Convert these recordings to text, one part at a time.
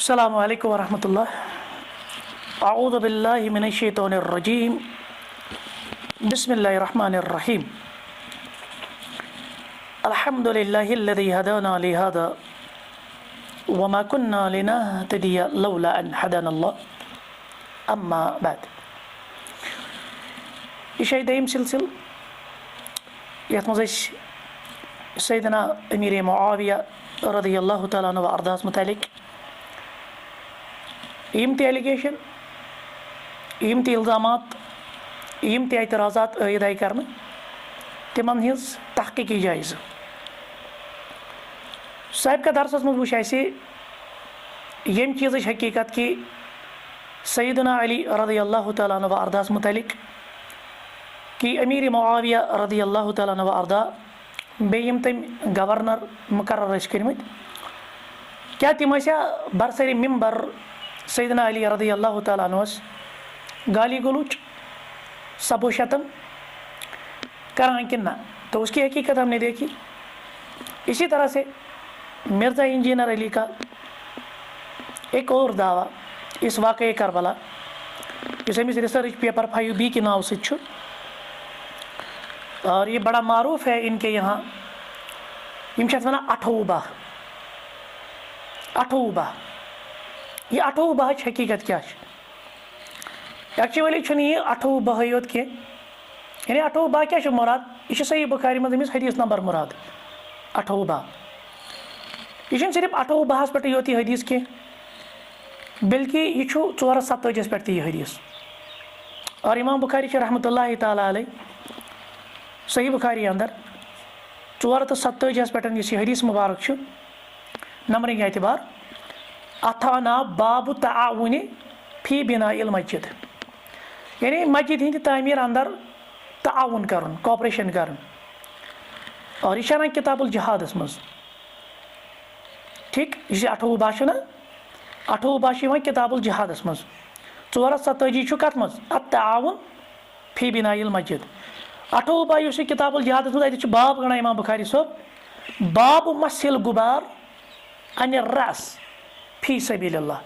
अस्सलामु अलैकुम वरहमतुल्लाह। अऊज़ु बिल्लाहि मिनश्शैतानिर रजीम। बिस्मिल्लाहिर रहमानिर रहीम। अल्हम्दुलिल्लाहिल्लज़ी हदाना लिहाज़ा वमा कुन्ना लिनहतदिया लौला अन हदानल्लाह। अम्मा बाद। यह है दोयम सिलसिल यथ मज़ सैयदना अमीर मुआविया रज़ियल्लाहु तआला अन्हु व अर्दास मुतालिक यम एलिगेशन यम इल्ज़ामात यम एतराज़ात आयद आय कर तिमन हज तहक़ीक़ी जायज़ साहिबका दरसस मज वुच यम चीज़ हकीकत कि सैयदना अली रज़ियल्लाहु तआला अन्हु व अर्दास मुतालिक कि अमीर मुआविया रज़ियल्लाहु तआला अन्हु व अर्दा बेयम तम गवर्नर मुकर्रर कर्मत क्या तिम बरसर मिंबर सैयदना अली रज़ियल्लाहु तआला अन्हुस गाली गलूच सबो शतम करान कि ना, तो उसकी हकीकत हमने देखी। इसी तरह से मिर्ज़ा इंजीनियर अली का एक और दावा इस वाक़े करबला जिस अमिस रिसर्च पेपर 5B के नाव से छु, और ये बड़ा मारूफ है इनके यहाँ। यम वन 28 ये 28 हकीकत क्या एक्चुअली ये 28 योत कह यानी 28 क्या मुराद यह सही बुखारी मज अमिस हदीस नंबर मुराद 28 यह सिर्फ 28 पे योत यह हदीस कह बल्कि यह 427 पे यह हदीस। और इमाम बुखारी रहमतुल्लाह ताला अलैह सही बुखारी अंदर 427 पे यह हदीस मुबारक नंबरिंग एतबार अथा नाव बाबु ताउन फी बिनाइल मस्जिद यानी मस्जिद हिंद तामीर अंदर ताउन कर कोऑपरेशन कर। और यह किताबुल जिहादस मज ठीक यह 28 ना 28 किताबुल जिहादस मज 427 कत मज अताउन फी बिनाइल मस्जिद 28 किताबुल जिहादस मज बाब गणा इमाम बुखारी सोब बाब मसिल गुबार अन रस फी सबीलिल्लाह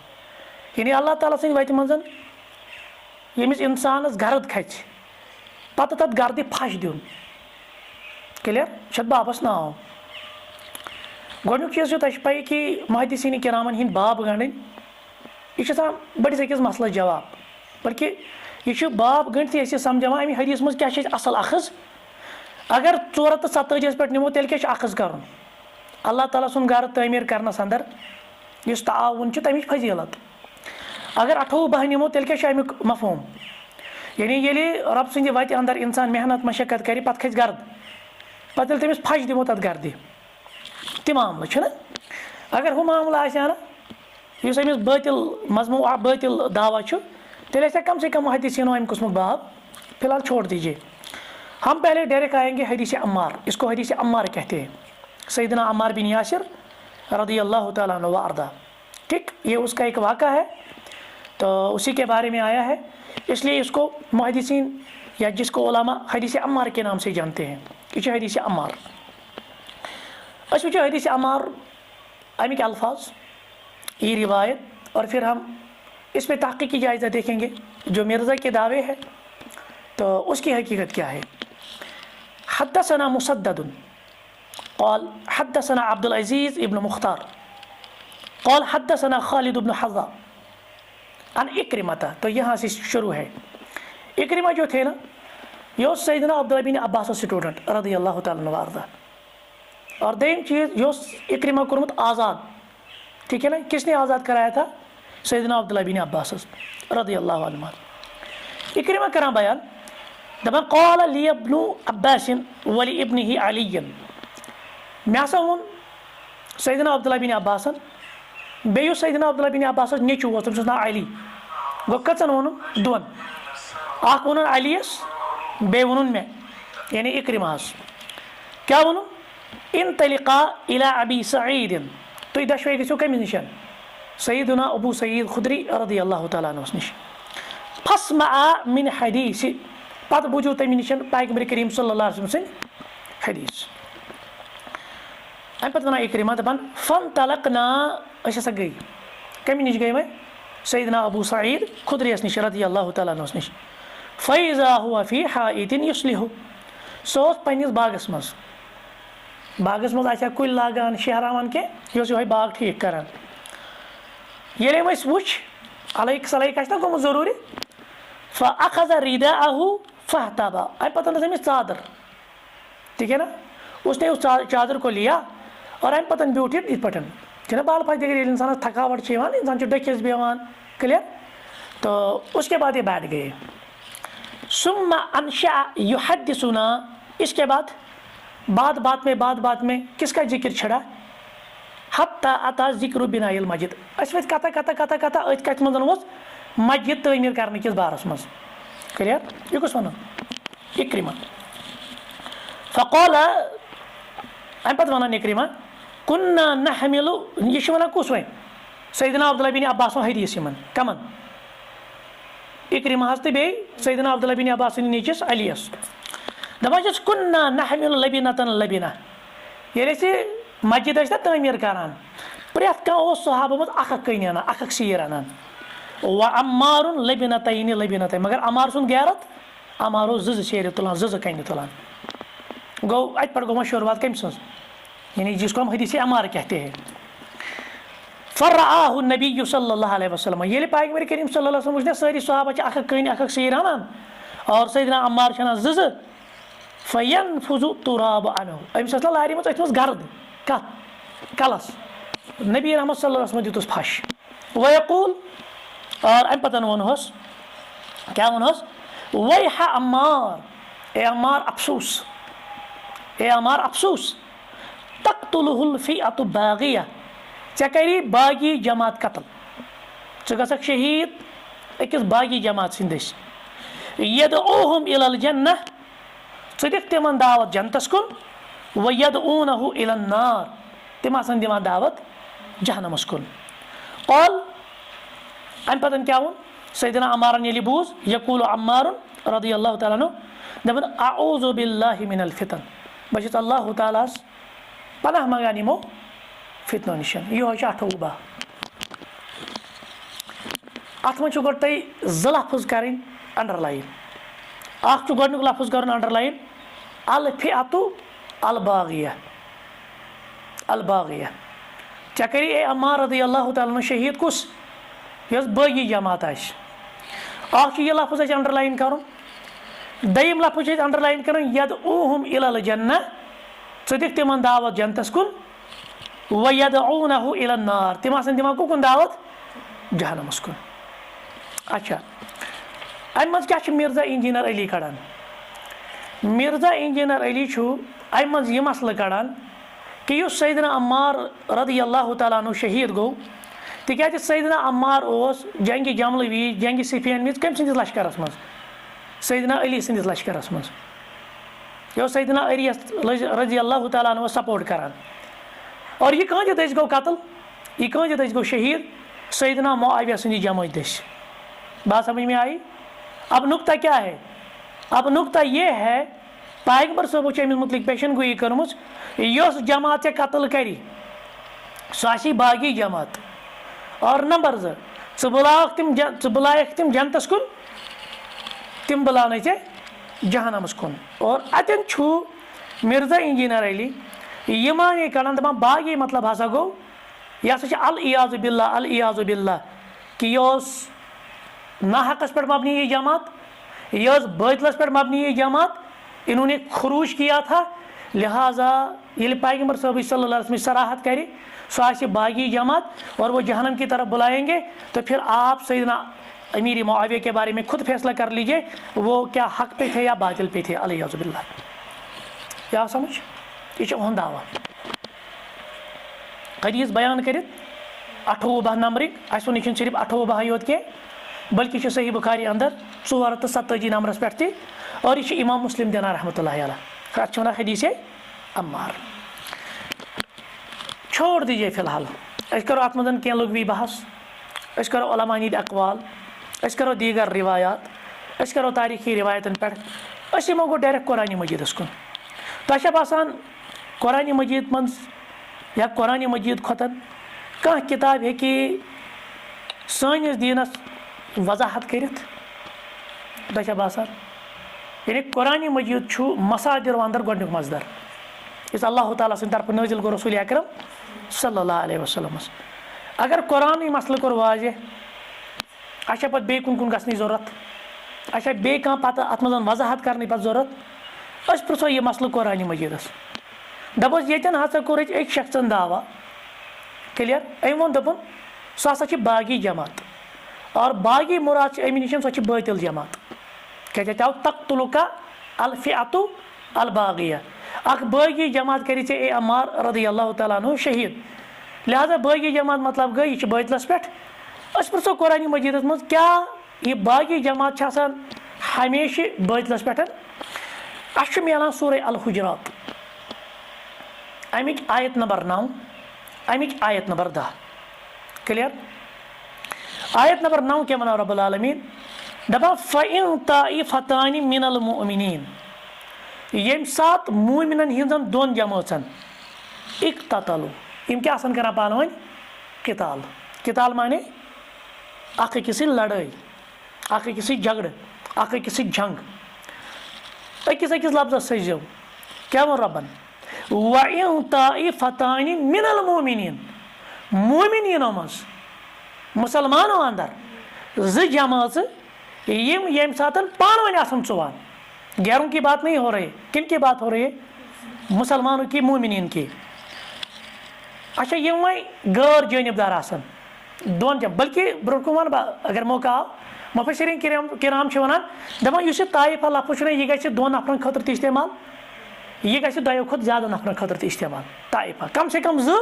यानी अल्लाह ताला सद वत मज यमिस इंसानस गर्द खच पत तथ गर्द फश दिन क्लियर छत बाबस नाव गोडुक चीज़ तह पी कि मुहद्दिसीन किरामन हिंद बाब गंडन यह बड़िस अकिस मसलस जवाब बल्कि यह बाब गंडती समझान अमि हदीस मज क्या असल अखज अगर 427 पे निमो तेल क्या अखज कर अल्लाह ताला सुन घर तमीर करनस अंदर इस ताउन तमिच फजीलत। अगर 28 निमो तेल क्या मफहूम यानी ये रब सद वत अंदर इंसान मेहनत मशक्कत कर पे खस गर्द पे तमिस फश दिमो तथ गर्द तह मामल अगर हूँ मामला आना इस अमिस बातिल मजमू बातिल दावा तेल कम से कम हदीसीनो अम कुसमुक बाब फिलहाल छोड़ दीजिए। हम पहले डायरेक्ट आएंगे हदीस अम्मार, इसको हदीस अम्मार कहते हैं। सैयदना अम्मार बिन यासिर रज़ियल्लाहु तआला अन्हु व अर्दा ठीक ये उसका एक वाक़ा है, तो उसी के बारे में आया है, इसलिए इसको मुहद्दिसीन या जिसको उलमा हदीस अम्मार के नाम से जानते हैं। ये हदीस अम्मार अस वो हदीस अम्मार अमिक अल्फाज ये रिवायत और फिर हम इस पर तहक़ीक़ी जायज़ा देखेंगे जो मिर्ज़ा के दावे है तो उसकी हकीकत क्या है। हद्दसना मुसद्दद क़ाल हद्दसना अब्दुल अज़ीज़ इब्न मुख्तार क़ाल हद्दसना खालिद इब्न हज़्ज़ा अन इक्रिमता। तो यहाँ से शुरू है। इक्रिमा जो थे ना यो सैयदना अब्दुल्लाह बिन अब्बास स्टूडेंट रज़ियल्लाहु तआला अन्हु अर्दा। और दोयम चीज़ यो इक्रिमा कुर्मत आज़ाद, ठीक है ना, किसने आज़ाद कराया था? सैयदना अब्दुल्लाह बिन अब्बास रज़ियल्लाहु अन्हु। इक्रिमा करा बयान दपन क़ाल लि इब्नु अब्बास व लि इब्निही अली मे वोन सैयदना अब्दुल्लाह बिन अब्बास बेयु सैयदना अब्दुल्लाह बिन अब्बास नेचु वो तम नाव अली गो कचन वोन दोन अख वोन अलीस बे वोन मे यानी इक्रिमास क्या वोन इन तलिका इला अबी सईद तुम दशवे गो कमिस निश सैयदना अबू सईद खुदरी रज़ियल्लाहु तआला अन्हु निश फस्मा मिन हदीस पत बुझू तमि निश पैगंबर करीम सल्लल्लाहु अलैहि वसल्लम हदीस। अम पे वन इक्रिमा दपान फन तलकना गई कमी नश गई वह सैयदना अबू सईद खुदरियस नश रज़ी अल्लाह तआला अन्हु नश फ़इज़ा हुवा फ़ी हाइतिन युस्लिहु सो पन्निस बागस मज आसा कुल लागान शहरावान के यह बाग ठीक करान ये वुच अलग सलाइक ना गोमुत ज़रूरी फ़अख़ज़ रिदाअहु फ़अहतबा अम पता अमिस चादर ठीक है ना उसने उस चादर को लिया और अम पता ब्यूट इत पे बाल फज दिगर इंसान थकावट इंसान डकिस बेवान क्लियर तो उसके बाद ये बैठ गए सुम्मा अनशा युहद्दिसुना इसके बाद बात में किसका जिक्र छड़ा हत्ता अता जिक्र बिनाइल मस्जिद अस कथा अथ कत मज मस्जिद तमीर करने किस बारस मज क्लियर यह कस वन इक्रिमा फ़क़ाल अम पे वन इक्रिमा कुन्ना नहमिलु यह वन कुस वन सैयदना अब्दुल्लाह बिन अब्बास हदीस कमन इक्रिमा तो बे सैयदना अब्दुल्लाह बिन अब्बास नीचिस अलियस दपान कुन्ना नहमिलु लबिनतन लबिना ये मस्जिद ना तमीर करान प्रेथ कह सहाबा मज कन अन सीर अनान व अम्मार लबिनतैन मगर अमार सुन गैरत अमारो सेर तुलान कन तुलान गो अत पे गो शुरुआत कम सज यानी जिसको हम हदीस अमार कहते हैं फ़रआहु नबी सल्लल्लाहु अलैहि वसल्लम ये पैगंबर करीम सल्लल्लाहु अलैहि वसल्लम सारी सहाबा कन सीर अनान और सैयदना अम्मार छान फ़यनफुज़ु तुराब अनहु अमिस लारि मज अथ गर्द कत कलस नबी रहमत सल्लल्लाहु अलैहि वसल्लम दितुस फश वयक़ूल और अम पतन वनहस क्या वनहस वैहा अम्मार ए अम्मार अफसूस तक़्तुलुहुल फ़िअतु बाग़िया चे करी बागी जमात कत्ल चे गसक शहीद अकिस बागी जमात सिंदस यदऊहुम इलल जन्नह चे दिख तिमन दावत जन्नतस कुन व यदऊनहु इलन नार तिम आसन दिवान दावत जहन्नमस कुन क़ाल अम पतन क्या वोन सैयदना अम्मारन ये बूज यक़ूलु अम्मारुन रज़ियल्लाहु तआला अन्हु दपन अऊज़ु बिल्लाहि मिनल फितन बस अल्लाह ताला पनाह मंगान यमो फितनो निश यह 28 अत मज गो तुम ज लफ्ज़ कर अंडरलाइन गोडनुक लफ्ज़ कर अंडरलाइन अल फ़िअतु अल बाग़िया चे करी ए अम्मार रज़ियल्लाहु तआला अन्हु शहीद कुस यह बागी जमात यह लफ्ज़ अंडरलाइन कर दयम लफ्ज़ अंडरलाइन कर यदऊहुम इलल जन्नह चे दिख तिमन दावत जन्नतस कुन व यदऊनहु इलन नार तिम आसन दिवान कुन दावत जहन्नमस कुन अच्छा अम मज क्या मिर्जा इंजीनियर अली कड़ान मिर्जा इंजीनियर अली अम मज यह मसल कड़ान कि सैयदना अम्मार रज़ियल्लाहु तआला अन्हु शहीद गो तिक सैयदना अम्मार जंग जमल वि जंग सिफियन मिज कम सिंदिस लश्करस मज सैयदना अली सिंदिस लश्करस मज यह सैयदना अली रज़ियल्लाहु तआला अन्हु सपोर्ट करान और यह कह दस गो कत्ल यह कह दस गो शहीद सैयदना मुआविया सिंदी जमात दस बात समझ में आई। अब नुक्ता क्या है अब नुक्ता यह है पैगंबर साहब अमिस मुतलिक पेशन गोई कर्म जमात कत्ल करी सह बागी जमात और नंबर 2 बुलायक तिम जन्नतस कुन तिम बुलान जहन्नमस कुन और अतन मिर्जा इंजीनियर अली यह माने कड़ान दपान बागी मतलब हसा गो यह हसा अल इयाज़ु बिल्लाह कि यह नाहकस पे मबनी ये जमात यह बातिलस पे मबनी ये जमात इन्होंने खुरूज किया था लिहाजा ये पैगंबर साहब सल्लल्लाहु अलैहि वसल्लम सराहत करे सो बागी जमात और वो जहन्नम की तरफ बुलाएंगे तो फिर आप सैयदना अमीर मुआविया के बारे में खुद फैसला कर लीजिए वो क्या हक पे थे या बातिल पे थे अलियाज़ु बिल्लाह। क्या समझ यह ओहन दावा हदीस बयान कर 28 नंबरिक अस सिर्फ 28 योत के बल्कि सही बुखारी अंदर 447 नंबरस पे और यह इमाम मुस्लिम दिना रहमतुल्लाहि अलैह अत वन हदीस अम्मार छोड़ दीजिए फिलहाल अस करो अत मज कह लुगवी बहस अस करो उलमा हिंद अकवाल अस करो दीगर रिवायात अस करो तारीखी रिवायतन पे अस यमो गो डायरेक्ट कुरान मजीदस कुन तह बसान कुरान मजीद मज या कुरान मजीद खोतन कह किताब है कि سٲنِس دیٖنَس وضاحت کٔرِتھ تۄہہِ چھا باسان یعنی قرآنِ مجیٖد چھُ مصادِر اَندر گۄڈنیُک مصدر یُس اللہ تعالیٰ سٕنٛدِ طرفہٕ نٲزِل گوٚو رسوٗلِ اکرم صلی اللہ علیہ وسلمَس اگر قرآنٕے مسلہٕ کوٚر واضح اَسہِ چھا پَتہٕ بیٚیہِ کُن کُن گژھنٕچ ضوٚرَتھ اَسہِ چھا بیٚیہِ کانٛہہ پَتہٕ اَتھ منٛز وضاحت کَرنٕچ پَتہٕ ضوٚرَتھ أسۍ پِرٛژھو یہِ مسلہٕ قرآنِ مجیٖدَس دَپوس ییٚتٮ۪ن ہسا کوٚر اَسہِ أکۍ شخصن دعوا کٕلیَر أمۍ ووٚن دوٚپُن سُہ ہسا چھِ باغی جماعت اور باغی مُراد چھِ اَمہِ نِش سۄ چھِ بٲطِل جماعت کیٛازِ اَتہِ آو تقتُلُکا الفِعتُ الباغیہ اکھ بٲغی جماعت کٔرِتھ ژےٚ اے عمار رضی اللہ تعالیٰ عنہ شہیٖد لہٰذا بٲغی جماعت مطلب گٔے یہِ چھِ بٲطلَس پٮ۪ٹھ أسۍ پِرٛژھو قرآنِ مجیٖدَس منٛز کیٛاہ یہِ باغی جماعت چھِ آسان ہمیشہِ بٲطلَس پٮ۪ٹھ اَسہِ چھُ مِلان سورہ الحجرات اَمِچ آیت نمبر 9 اَمِچ آیت نمبر 10 کٕلیَر آیت نمبر 9 کیٛاہ وَنان رۄب العالمیٖن دَپان فَإِن طائفتان من المؤمنین ییٚمہِ ساتہٕ موٗمِنَن ہِنٛزَن دۄن جمٲژَن اِقتتلوا یِم کیٛاہ آسان کَران پانہٕ ؤنۍ قتال قتال مانے اَکھ أکِس سۭتۍ لڑٲے اَکھ أکِس سۭتۍ جگڑٕ اَکھ أکِس سۭتۍ جنٛگ أکِس أکِس لفظس سٔجزیو کیٛاہ ووٚن رۄبَن وَإِن طائفتان من المؤمنین موٗمِنیٖنو منٛز مُسلمانو اَندر زٕ جمٲژٕ یِم ییٚمہِ ساتہٕ پانہٕ ؤنۍ آسان ژُوان گیروں کی بات نہیں ہو رہی کن کی بات ہو رہی ہے مسلمانوں کی مومنین کی اچھا یِم وۄنۍ غٲر جٲنِبدار آسان دۄن بلکہِ برونٛہہ کُن وَنہٕ بہٕ اگر موقعہٕ آو مُفَسِریٖن کِرام چھِ وَنان دَپان یُس یہِ طائفہ لفظ چھُنہ یہِ گژھِ دۄن نفرن خٲطرٕ تہِ اِستعمال یہِ گژھِ دۄیو کھۄتہٕ زیادٕ نفرن خٲطرٕ تہِ اِستعمال طائفہ کم سے کم زٕ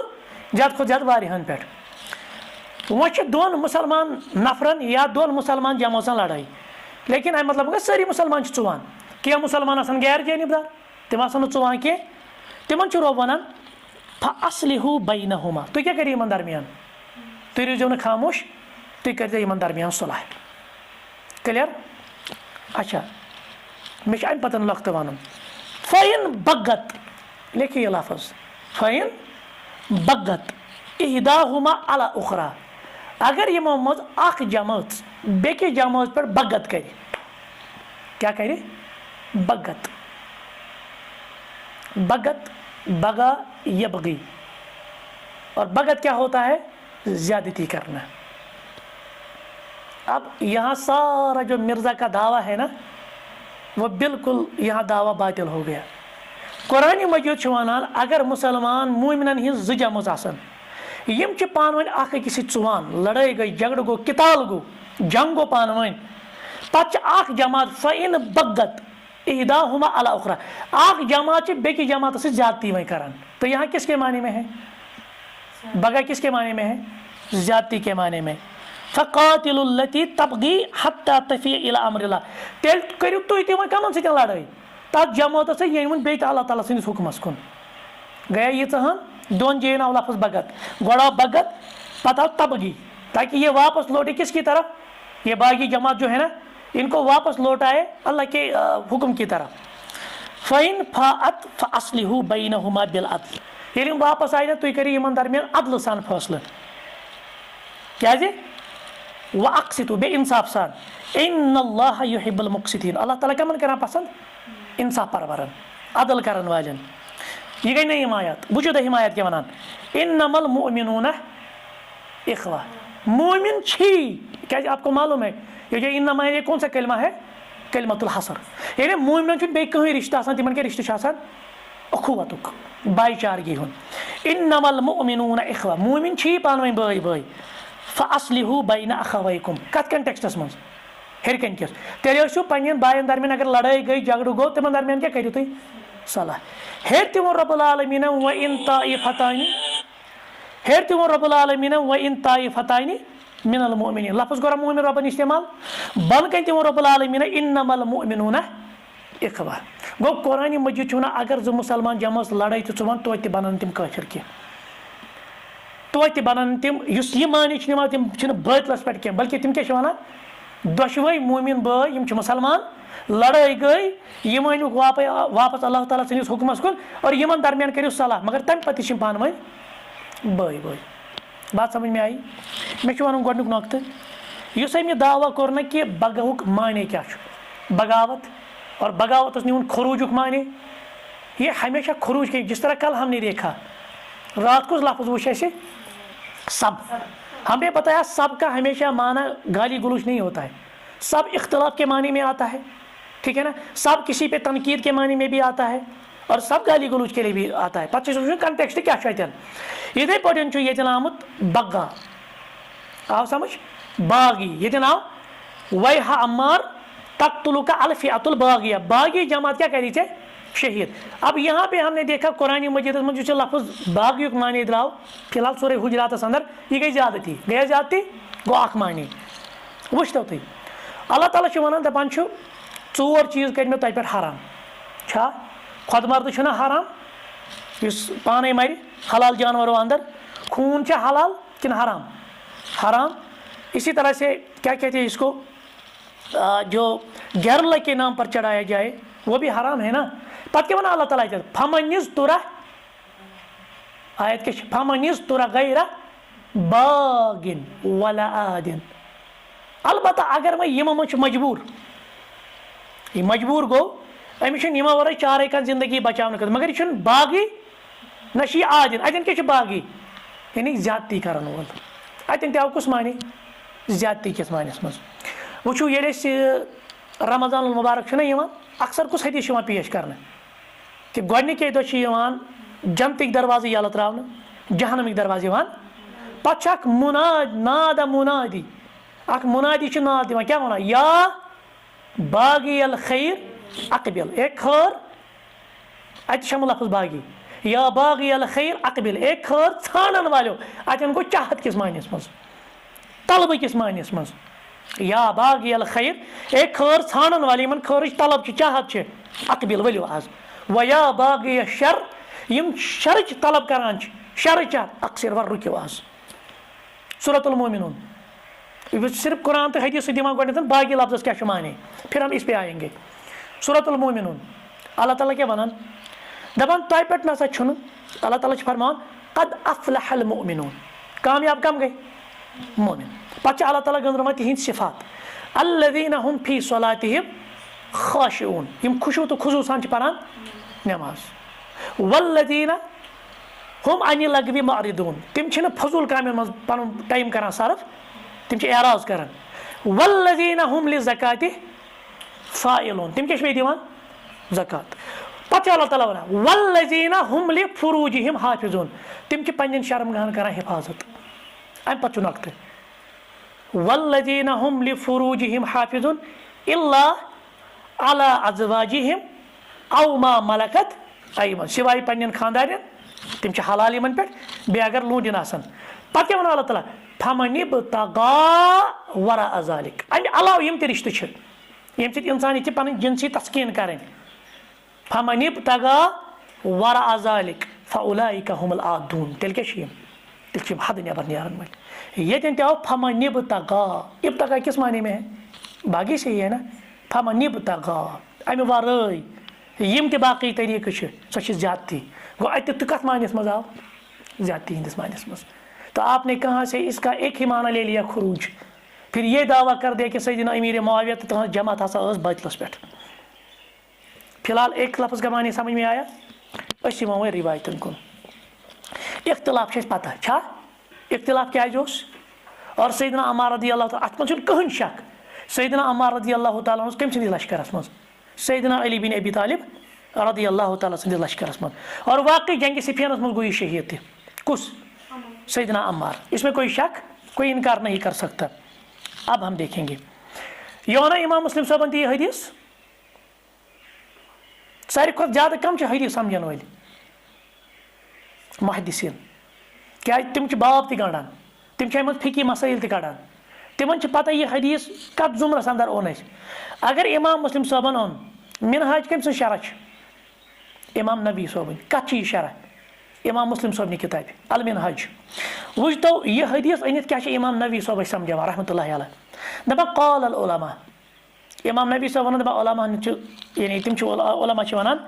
زیادٕ کھۄتہٕ زیادٕ واریاہن پٮ۪ٹھ وۄنۍ چھِ دۄن مُسلمان نفرن یا دۄن مُسلمان جمٲژن لڑٲے لیکن اَمہِ مطلب گوٚو سٲری مُسلمان چھِ ژُوان کینٛہہ مُسلمان آسان غیر جٲنِبدار تِم آسان نہٕ ژُوان کینٛہہ تِمن چھُ رۄب وَنان فَأَصْلِحُوا بَيْنَهُمَا تُہۍ کیٛاہ کٔرِو یِمن درمیان تُہۍ روٗزِو نہٕ خاموش تُہۍ کٔرۍزیو یِمن درمیان صلح کٕلیَر اچھا مےٚ چھُ اَمہِ پتہٕ لۄکٹہٕ وَنُن فَإِن بَغَت لیکھِو یہِ لفظ فَإِن بَغَت اِحداهُمَا عَلَى اُخرى اگر یِمو منٛز اکھ جمٲژ بیٚکِس جمٲژ پٮ۪ٹھ بغت کرِ کیٛاہ کرِ بغت بغت بغا یبغی اور بغت کیا ہوتا ہے زیادتی کرنا اب یہاں سارا جو مرزا کا دعویٰ ہے نا وہ بالکل یہاں دعویٰ باطل ہو گیا قرآن مجید چھُ وَنان اگر مُسلمان موٗمِنن ہِنٛز زٕ جمٲژ آسان یِم چھِ پانہٕ ؤنۍ اکھ أکِس سۭتۍ ژُوان لڑٲے گٔے جگڑٕ گوٚو قتال گوٚو جنگ گوٚو پانہٕ ؤنۍ پتہٕ چھِ اکھ جماعت فَإِن بَغَت اِحداهُمَا عَلَى اُخرى اکھ جماعت چھِ بیٚکِس جماعتس سۭتۍ زیادتی وۄنۍ کران تو یہاں کس کے معنی میں ہے بغا کس کے معنی میں ہے زیادتی کے معنی میں فَقَاتِلُوا الَّتِي تَبْغِي حَتَّى تَفِيَ إِلَى أَمْرِ اللہِ تیٚلہِ کٔرِو تُہۍ تہِ وۄنۍ کَمن سۭتۍ لڑٲے تتھ جماعتس سۭتۍ ییٚلہِ وۄنۍ بیٚیہِ تہِ اللہ تعالیٰ سٕنٛدِس حُکمس کُن گٔیا ییٖژہن دۄن جاین آو لفظ بغت گۄڈٕ آو بغت پتہٕ آو تبغی تاکہ یہ واپس لوٹے کس کی طرف یہ باغی جماعت جو ہے نا ان کو واپس لوٹائے اللہ کے حکم کی طرف فَإِن فَاءَتْ فَأَصْلِحُوا بَيْنَهُمَا بِالْعَدْلِ ییٚلہِ یِم واپس آیہِ نا تُہۍ کٔرِو یِمن درمیان عدلہٕ سان فٲصلہٕ کیٛازِ وَأَقْسِطُوا بیٚیہِ اِنصاف سان اِنَّ اللَّهَ يُحِبُّ الْمُقْسِطِينَ اللہ تعالیٰ کَمن کران پسنٛد اِنصاف پرورن عدل کرن والٮ۪ن یہِ گٔے نٔیِم آیات وٕچھِو دٔہِم آیات کیٛاہ وَنان اِنَّمَا الْمُؤْمِنُونَ اِخوہ مومن چھی کیٛازِ آپ کو معلوم ہے یہ جو اِنَّمَا یہ کون سا کلمہ ہے کلمۃ الحصر یعنی مومنن چھُنہٕ بیٚیہِ کٕہٕنۍ رِشتہٕ آسان تِمن کیٛاہ رِشتہٕ چھُ آسان اخوتُک بایی چارگی ہُنٛد اِنَّمَا الْمُؤْمِنُونَ اِخوہ مومن چھی پانہٕ ؤنۍ بٲے بٲے فَأَصْلِحُوا بَيْنَ أَخَوَيْكُمْ کتھ کنٹیکسٹس منٛز ہیٚرِ کَنۍ کِس تیٚلہِ ٲسِو پنٕنٮ۪ن بایَن درمیان اگر لڑٲے گٔے جگڑٕ گوٚو تِمن درمیان کیٛاہ کٔرِو تُہۍ صلح ہیٚرِ تہِ ووٚن رۄب العالمیٖنن وَإِن طائفتان ہیٚرِ تہِ ووٚن رۄب العالمیٖنن وَإِن طائفتان من المؤمنین لفظ کوٚرا مومن رۄبن استعمال بۄنہٕ کَنۍ تہِ ووٚن رۄب العالمیٖنن اِنَّمَا الْمُؤْمِنُونَ اِخوہ گوٚو قرآنِ مجیٖد چھُ وَنان اگر زٕ مُسلمان جمٲژ لڑٲے تہِ ژُوان توتہِ تہِ بنن تِم کٲفِر کینٛہہ توتہِ تہِ بنن تِم یُس یہِ معنی چھُ نِوان تِم چھِنہٕ بٲطلس پٮ۪ٹھ کینٛہہ بلکہِ تِم کیٛاہ چھِ وَنان دۄشوے مومِن بٲے یِم چھِ مُسلمان لڑٲے گٔے یِم أنۍوُکھ واپس اللہ تعالیٰ سٕنٛدِس حُکمس کُن اور یِمن درمیان کٔرِو صلح مگر تمہِ پتہٕ تہِ چھِ یِم پانہٕ ؤنۍ بٲے بٲے बात समझ में आई मे वन गोडनुक नोक्तः युस अमि दावा कोर न कि बगहुक माने क्या बगावत और बगावत न्यून खरूजुक माने ये हमेशा खरूज के जिस तरह कल हमने देखा रात को लफ्ज़ वो ऐसे सब हमें बताया सब का हमेशा माना गाली गलूच नहीं होता है सब इख्तलाफ के मानी में आता है ठीक है ना सब किसी पे तनकीद के मानी में भी आता है और सब गाली गलूच के लिए भी आता है पच्चीस कंटेक्स्ट क्या इधे पे ये आमुत बग्गा आओ समझ बागी ये नाव वह अम्मार तख्तुल का अलफ़िअतुल बागिया बागी जमात क्या कह रही थे शहीद। अब यहाँ पे हमने देखा कुरान मजीद में जो लफ्ज़ बागियुक मानी द्राव फिलहाल सूरह हुजरात अंदर ये गई ज्यादती गया ज्यादती गो अख मानी वुचतो तुम अल्लाह ताला वन दपान चोर चीज़ कर तह पे हराम छा खुदमर्द छुना हराम इस पाने मर हलाल जानवरों अंदर खून छा हलाल किन हराम हराम। इसी तरह से क्या कहते हैं इसको जो गैरुल्लाह के नाम पर चढ़ाया जाए वो भी हराम है ना। पत क्या वना अल्लाह ताला फमनिज तुरा आयत के फमनिज तुरा गैरा बागिन वला आदिन अलबत्ता अगर मैं यम मजबूर ये मजबूर गो अमिस यम वर चारे का जिंदगी बचाव कर मगर यह बागी नशी आदिन अतन क्या बागी यानी ज्यादती कर वोल अतन तव कुस मानी ज्यादती किस मानस मज वो ये रमज़ान मुबारक अक्सर कुछ हदीस पेश कर कि गोडनिके दह जन्नतिक दरवाजे यल त्रावन जहन्नमिक दरवाजे पे नाद मुनादी मुनादी नाद दिवान क्या वन या बागी अल खैर अकबिल एक खैर अतम लफ्ज़ बागी या बागी अल खैर अकबिल एक खैर छानन वालो अतन गो चाहत किस मानस मज तलब किस मानस मज या बागी अल खैर एक खैर छानन वाली मन खैर तलब चाहत अकबिल वलियो आज वया बागी शर यम शर तलब करान शर चाहत अक्सर वर रुकियो आज सूरतुल मोमिनून सिर्फ कुरान तो हदीस दिमाग गो बाकी लफ्ज़ क्या माने फिर हम इस पे आएंगे। सूरतुल मोमिनून अल्लाह ताला क्या वनान दपान तय पे नसा छुन अल्लाह ताला फरमान कद अफलहल मोमिनून कामयाब कम गए मोमिन पे अल्लाह ताला गंद्रमा तिहिंद सिफात अल्लज़ीना हुम फी सलातिहिम खाशिऊन यम खुशू तो खुजू सान परान नमाज वल्लज़ीना हुम अनि लगवी मारिदून तिम छिन फजूल कामन मज पन टाइम करान सरफ तिम एराज करान वल्लज़ीना हुम लिज़काति फाइलून तिम क्या दिवान ज़कात पे अल्लाह ताला वनान वल्लज़ीना हुम लिफुरूजिहिम हाफिज़ून तिम पन्न शर्मगाहन करान हिफाजत अम पे नक्त वल्लज़ीना हुम लिफुरूजिहिम हाफिज़ून इल्ला अला अज़वाजिहिम औ मा मलकत अयमान सिवाय पन्न खानदारन तिम हलाल इन पे बे अगर लूंडिन आसन पे क्या वन अल्लाह ताला फमनिब तगा वरा अजालिक अमे अलाव यम रिश्ते यम इंसान ये पन जिनसी तस्कीन करें फमनिब तगा वरा अजालिक फउलाइका हुमुल आदून तेल क्या तेल हद नबर नान वल ये आव फमनिब तगा इब्तगा किस माने में है बागी से ही है ना फमनिब तगा अमे वर यम बाकी तरीक़ सो ज्यादती गो अत कत मानस मज आव ज्यादती हंदिस मानस मज। तो आपने कहाँ से इसका एक ही माना ले लिया खरूज फिर ये दावा कर दिया कि सैयदना अमीर मुआविया तो जमात हसा बतलस पे। फिलहाल एक लफ्ज़ का मानी समझ में आया वो रिवायतन कुन इख्तलाफ पता छा इख्तलाफ क्या और सैयदना अम्मार रज़ी अल्लाह अत मज कहन शक सैयदना अम्मार रज़ी अल्लाह तआला कम सद लश्करस मज सैयदना अली बिन अबी तालिब रज़ी अल्लाह तआला सद लश्करस मज और वाकई जंग सिफियानस मज गई शहीद थे कुस सैयदना अम्मार इसमें कोई शक कोई इनकार नहीं कर सकता। अब हम देखेंगे योना इमाम मुस्लिम साहब ये हदीस सारी खुद ज़्यादा कम हदीस समझन वाल मुहद्दिसीन क्या तिम बाब तड़ान तिम फिकी मसाइल तड़ान तिमन पता यह हदीस कत जुमरस अंदर ओन अगर इमाम मुस्लिम साहबन ओन मिनहाज कम सर शरह इमाम नबी साहबन कत शरह इमाम मुस्लिम साहब किताब अल मिनहाज वुचतो यह हदीस अनित क्या इमाम नबी साहब समझावा रहमतुल्लाहि अलैह दपा क़ाल अल उलमा इमाम नबी साहब वन दपा उलमा यानी तिम उलमा वनान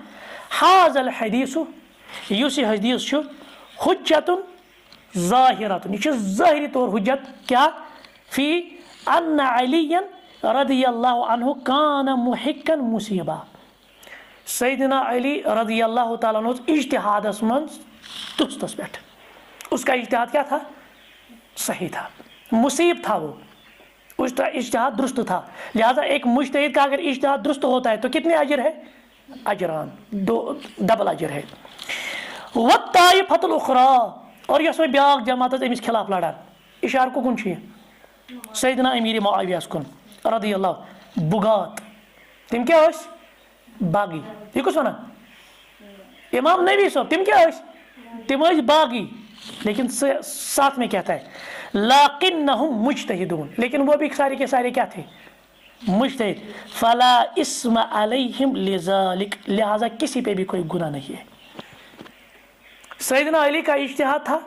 हाज़ल हदीसु युस हदीस हुज्जतुन ज़ाहिरतुन, यह ज़ाहिरी तौर हुज्जत क्या फी अन्ना अलियन रदियल्लाहु अन्हु कान मुहिक्कन मुसीबा। सैयदना अली रदियल्लाहु ताला अन्हु इज्तिहादस मंज दुरुस्तस पे, उसका इज्तिहाद क्या था? सही था, मुसीब था, वो उसका इज्तिहाद दुरुस्त था। लिहाजा एक मुज्तहिद का अगर इज्तिहाद दुरुस्त होता है तो कितने अजर है? अजरान, दो डबल अजर है। वत्ताइफतुल उखरा, और यस ब्याक जमात अमिस खिलाफ लड़ान, इशार को कुन सैयदना अमीर मुआविया कुन रदियल्लाहु, बुगात, तिम क्या होस? बागी। यह कुछ वनान? इमाम नबी साहब, तिम क्या होस? तिम होस बागी। लेकिन साथ में क्या था? लाकिन्नहुम मुज्तहिदून, लेकिन वो भी सारे के सारे क्या थे? मुज्तहिद। फला इस्म अलैहिम लिज़ालिक, लिहाजा किसी पे भी कोई गुनाह नहीं है। सैयदना अली का इज्तिहाद था,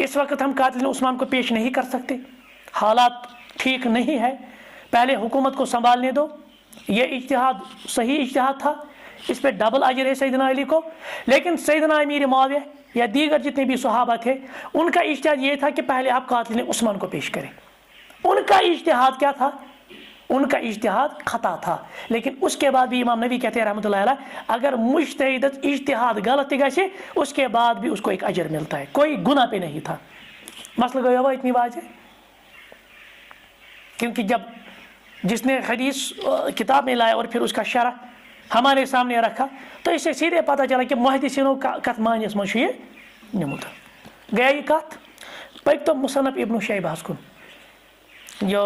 इस वक्त हम कातिल उस्मान को पेश नहीं कर सकते, हालात ठीक नहीं है, पहले हुकूमत को संभालने दो। ये इज्तिहाद सही इज्तिहाद था, इस पे डबल अजर है सैयदना अली को। लेकिन सैयदना अमीर मुआविया या दीगर जितने भी सहाबा थे, उनका इज्तिहाद ये था कि पहले आप कातिल उस्मान को पेश करें। उनका इज्तिहाद क्या था? उनका इज्तिहाद खता था। लेकिन उसके बाद भी इमाम नबी कहते हैं रहमतुल्लाह अलैह, अगर मुज्तहिद इज्तिहाद गलत गए उसके बाद भी उसको एक अजर मिलता है, कोई गुनाह पे नहीं था। मसला गया हुआ इतनी बात है, क्योंकि जब जिसने हदीस किताब में लाया और फिर उसका शरह हमारे सामने रखा तो इससे सीधे पता चला कि मुहद्दिसीनों का कथ मानिस मशहूर ये नमुत गया। ये कथ पक तो मुसन्नफ इब्न शैबा कुन, जो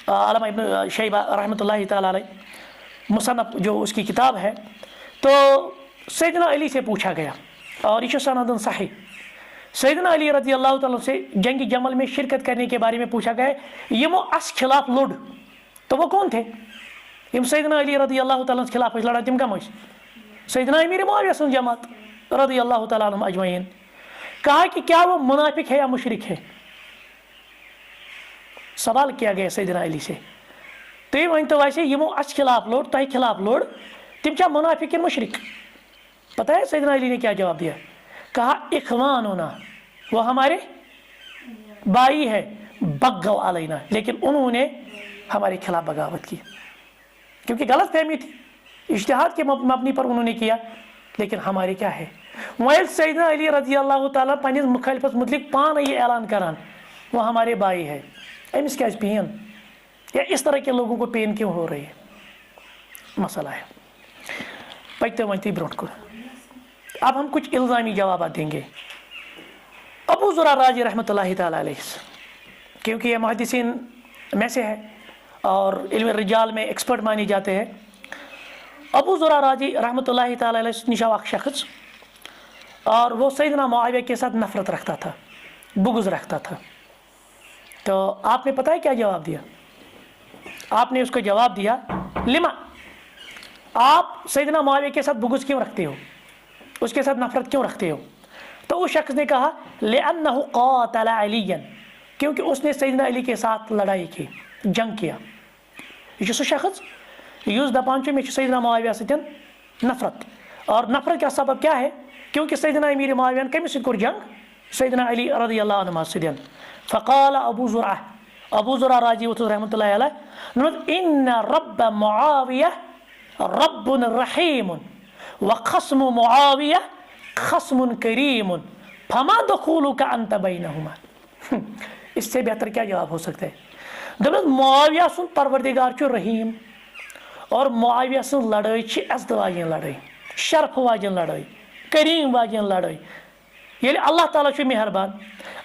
अल्लामा इब्न शैबा रहमतुल्लाहि तआला अलैह मुसन्नफ जो उसकी किताब है, तो सैयदना अली से पूछा गया और इशु सनदन सही, सैयदना अली रज़ियल्लाहु तआला से जंग जमल में शिरकत करने के बारे में पूछा गया। यमो अस खिलाफ लड़, तो वो कौन थे? यम सैयदना अली रज़ियल्लाहु तआला खिलाफ लड़ा, तिम कम सैयदना अमीर मुआविया सुन जमात रज़ियल्लाहु तआला अन्हुम अजमईन। कहा कि क्या वो मुनाफिक है या मुशरिक है? सवाल किया गया सैयदना अली से। तो ये वन तो वैसे यमो अस खिलाफ लोड, तह खिलाफ लोड, तिम क्या मुनाफिक मुशरिक? पता है सैयदना अली ने क्या जवाब दिया? कहा इखवान होना, वो हमारे भाई है, बग़व अलैना, लेकिन उन्होंने हमारे खिलाफ बगावत की, क्योंकि गलत फहमी थी, इज्तिहाद के मबनी पर उन्होंने किया। लेकिन हमारे क्या है? वह सैयदना अली रज़ियल्लाहु ताला पन्निस मुखालिफत मुतलिक पान ये ऐलान करान, वो हमारे भाई है, अमिस क्या पेन, या इस तरह के लोगों को पेन क्यों हो रही है? मसला है। पकते वनती ब्रोट को अब हम कुछ इल्ज़ामी जवाब देंगे। अबू ज़ुरा राजी रहमतुल्लाहि तआला अलैह, क्योंकि ये मुहद्दिसीन में से है और इल्म रिजाल में एक्सपर्ट माने जाते हैं। अबू ज़ुरा राजी रहमतुल्लाहि तआला अलैह निशावाक शख्स, और वो सैयदना मुआविया के साथ नफरत रखता था, बुग़्ज़ रखता था। तो आपने पता है क्या जवाब दिया? आपने उसको जवाब दिया, लिमा, आप सैयदना मुआविया के साथ बुग़्ज़ क्यों रखते हो, उसके साथ नफरत क्यों रखते हो? तो उस शख्स ने कहा लिअन्नहु क़ातल अलियन, क्योंकि उसने सैयदना अली के साथ लड़ाई की, जंग किया। यह सह शख्स युस दपान मे सैयदना मुआविया सतन नफरत, और नफरत का सबब क्या है? क्योंकि सैयदना अमीर मुआविया कमिस कोर जंग सैयदना अली रज़ियल्लाहु अन्हु सतन। फ़क़ाल अबू ज़ुरा राजी रहमतुल्लाहि अलैह, इन्न रब्ब मुआविया रब्बुन रहीमुन व ख़स्मु मुआविया ख़स्मुन करीमुन फमा दुख़ूलुका अंत बैनहुमा। इससे बेहतर क्या जवाब हो सकता है? दबन मुआविया सुन परवरदिगार चु रहीम, और मुआविया सुन लड़ाई छि अज़्द वाजिन लड़ाई, शर्फ वाजिन लड़ाई, करीम वाजिन लड़ाई। ये अल्लाह ताला छु मेहरबान,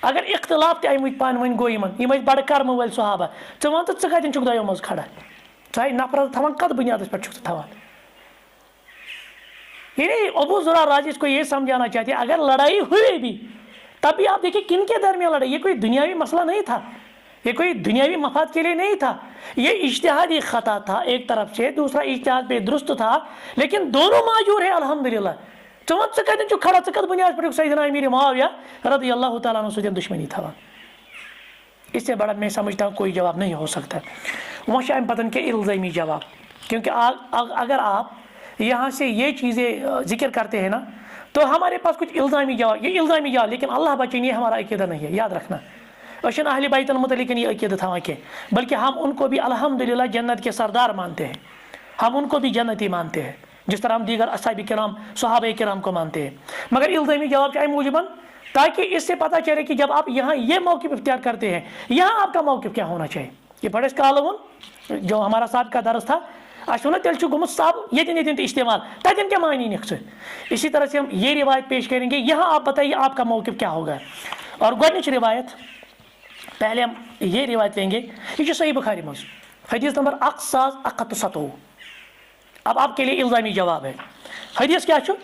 अगर इख्तिलाफ ते आमुत पान वन गो यमन यम बड़ कर्म वल सहाबा, च वन तो च कतन छुक दयो मज खड़ा, चाहे नफरत थवान कत बुनियाद पर छुक थवान। यानी अबू ज़ुरा राजी को ये समझाना चाहते हैं, अगर लड़ाई हुई भी तभी आप देखिए किन के दरमियान लड़ाई, ये कोई दुनियावी मसला नहीं था, ये कोई दुनियावी मफाद के लिए नहीं था, ये इज्तिहादी खता था एक तरफ से, दूसरा इज्तिहाद पे दुरुस्त था, लेकिन दोनों माजूर है अल्हम्दुलिल्लाह। चवन से कहते जो खड़ा चकत बुनियाद पर सैयदना अमीर मुआविया रज़ियल्लाहु ताला अन्हु से दुश्मनी था। इससे बड़ा मैं समझता हूँ कोई जवाब नहीं हो सकता। वह शायद पतन के इल्ज़ामी जवाब, क्योंकि अगर आप यहाँ से ये चीज़ें जिक्र करते हैं ना, तो हमारे पास कुछ इल्ज़ामी जवाब, ये इल्ज़ामी जवाब, लेकिन अल्लाह बचाने ये हमारा अकीदा नहीं है, याद रखना। अहले बैतल मुतल्लिक़ ये अकीदा था कि बल्कि हम उनको भी अल्हम्दुलिल्लाह जन्नत के सरदार मानते हैं, हम उनको भी जन्नती मानते हैं, जिस तरह हम दीगर असहाबे किराम सहाबे किराम को मानते हैं। मगर इल्ज़ामी जवाब क्या मूजबन, ताकि इससे पता चले कि जब आप यहाँ ये मौक़िफ़ इख्तियार करते हैं, यहाँ आपका मौक़िफ़ क्या होना चाहिए। ये बड़े कालून जो हमारा साहब का दरस था, अशुना तेल गुमत साहब ये इस्तेमाल तजन क्या मानी निक्स। इसी तरह से हम ये रिवायत पेश करेंगे, यहाँ आप बताइए आपका मौक़िफ़ क्या होगा। और गोडनिच रिवायत पहले हम ये रिवायत लेंगे, ये सही बुखारी मज हदीस नंबर 1107। अब आपके लिए इल्ज़ामी जवाब है। हदीस क्या छो,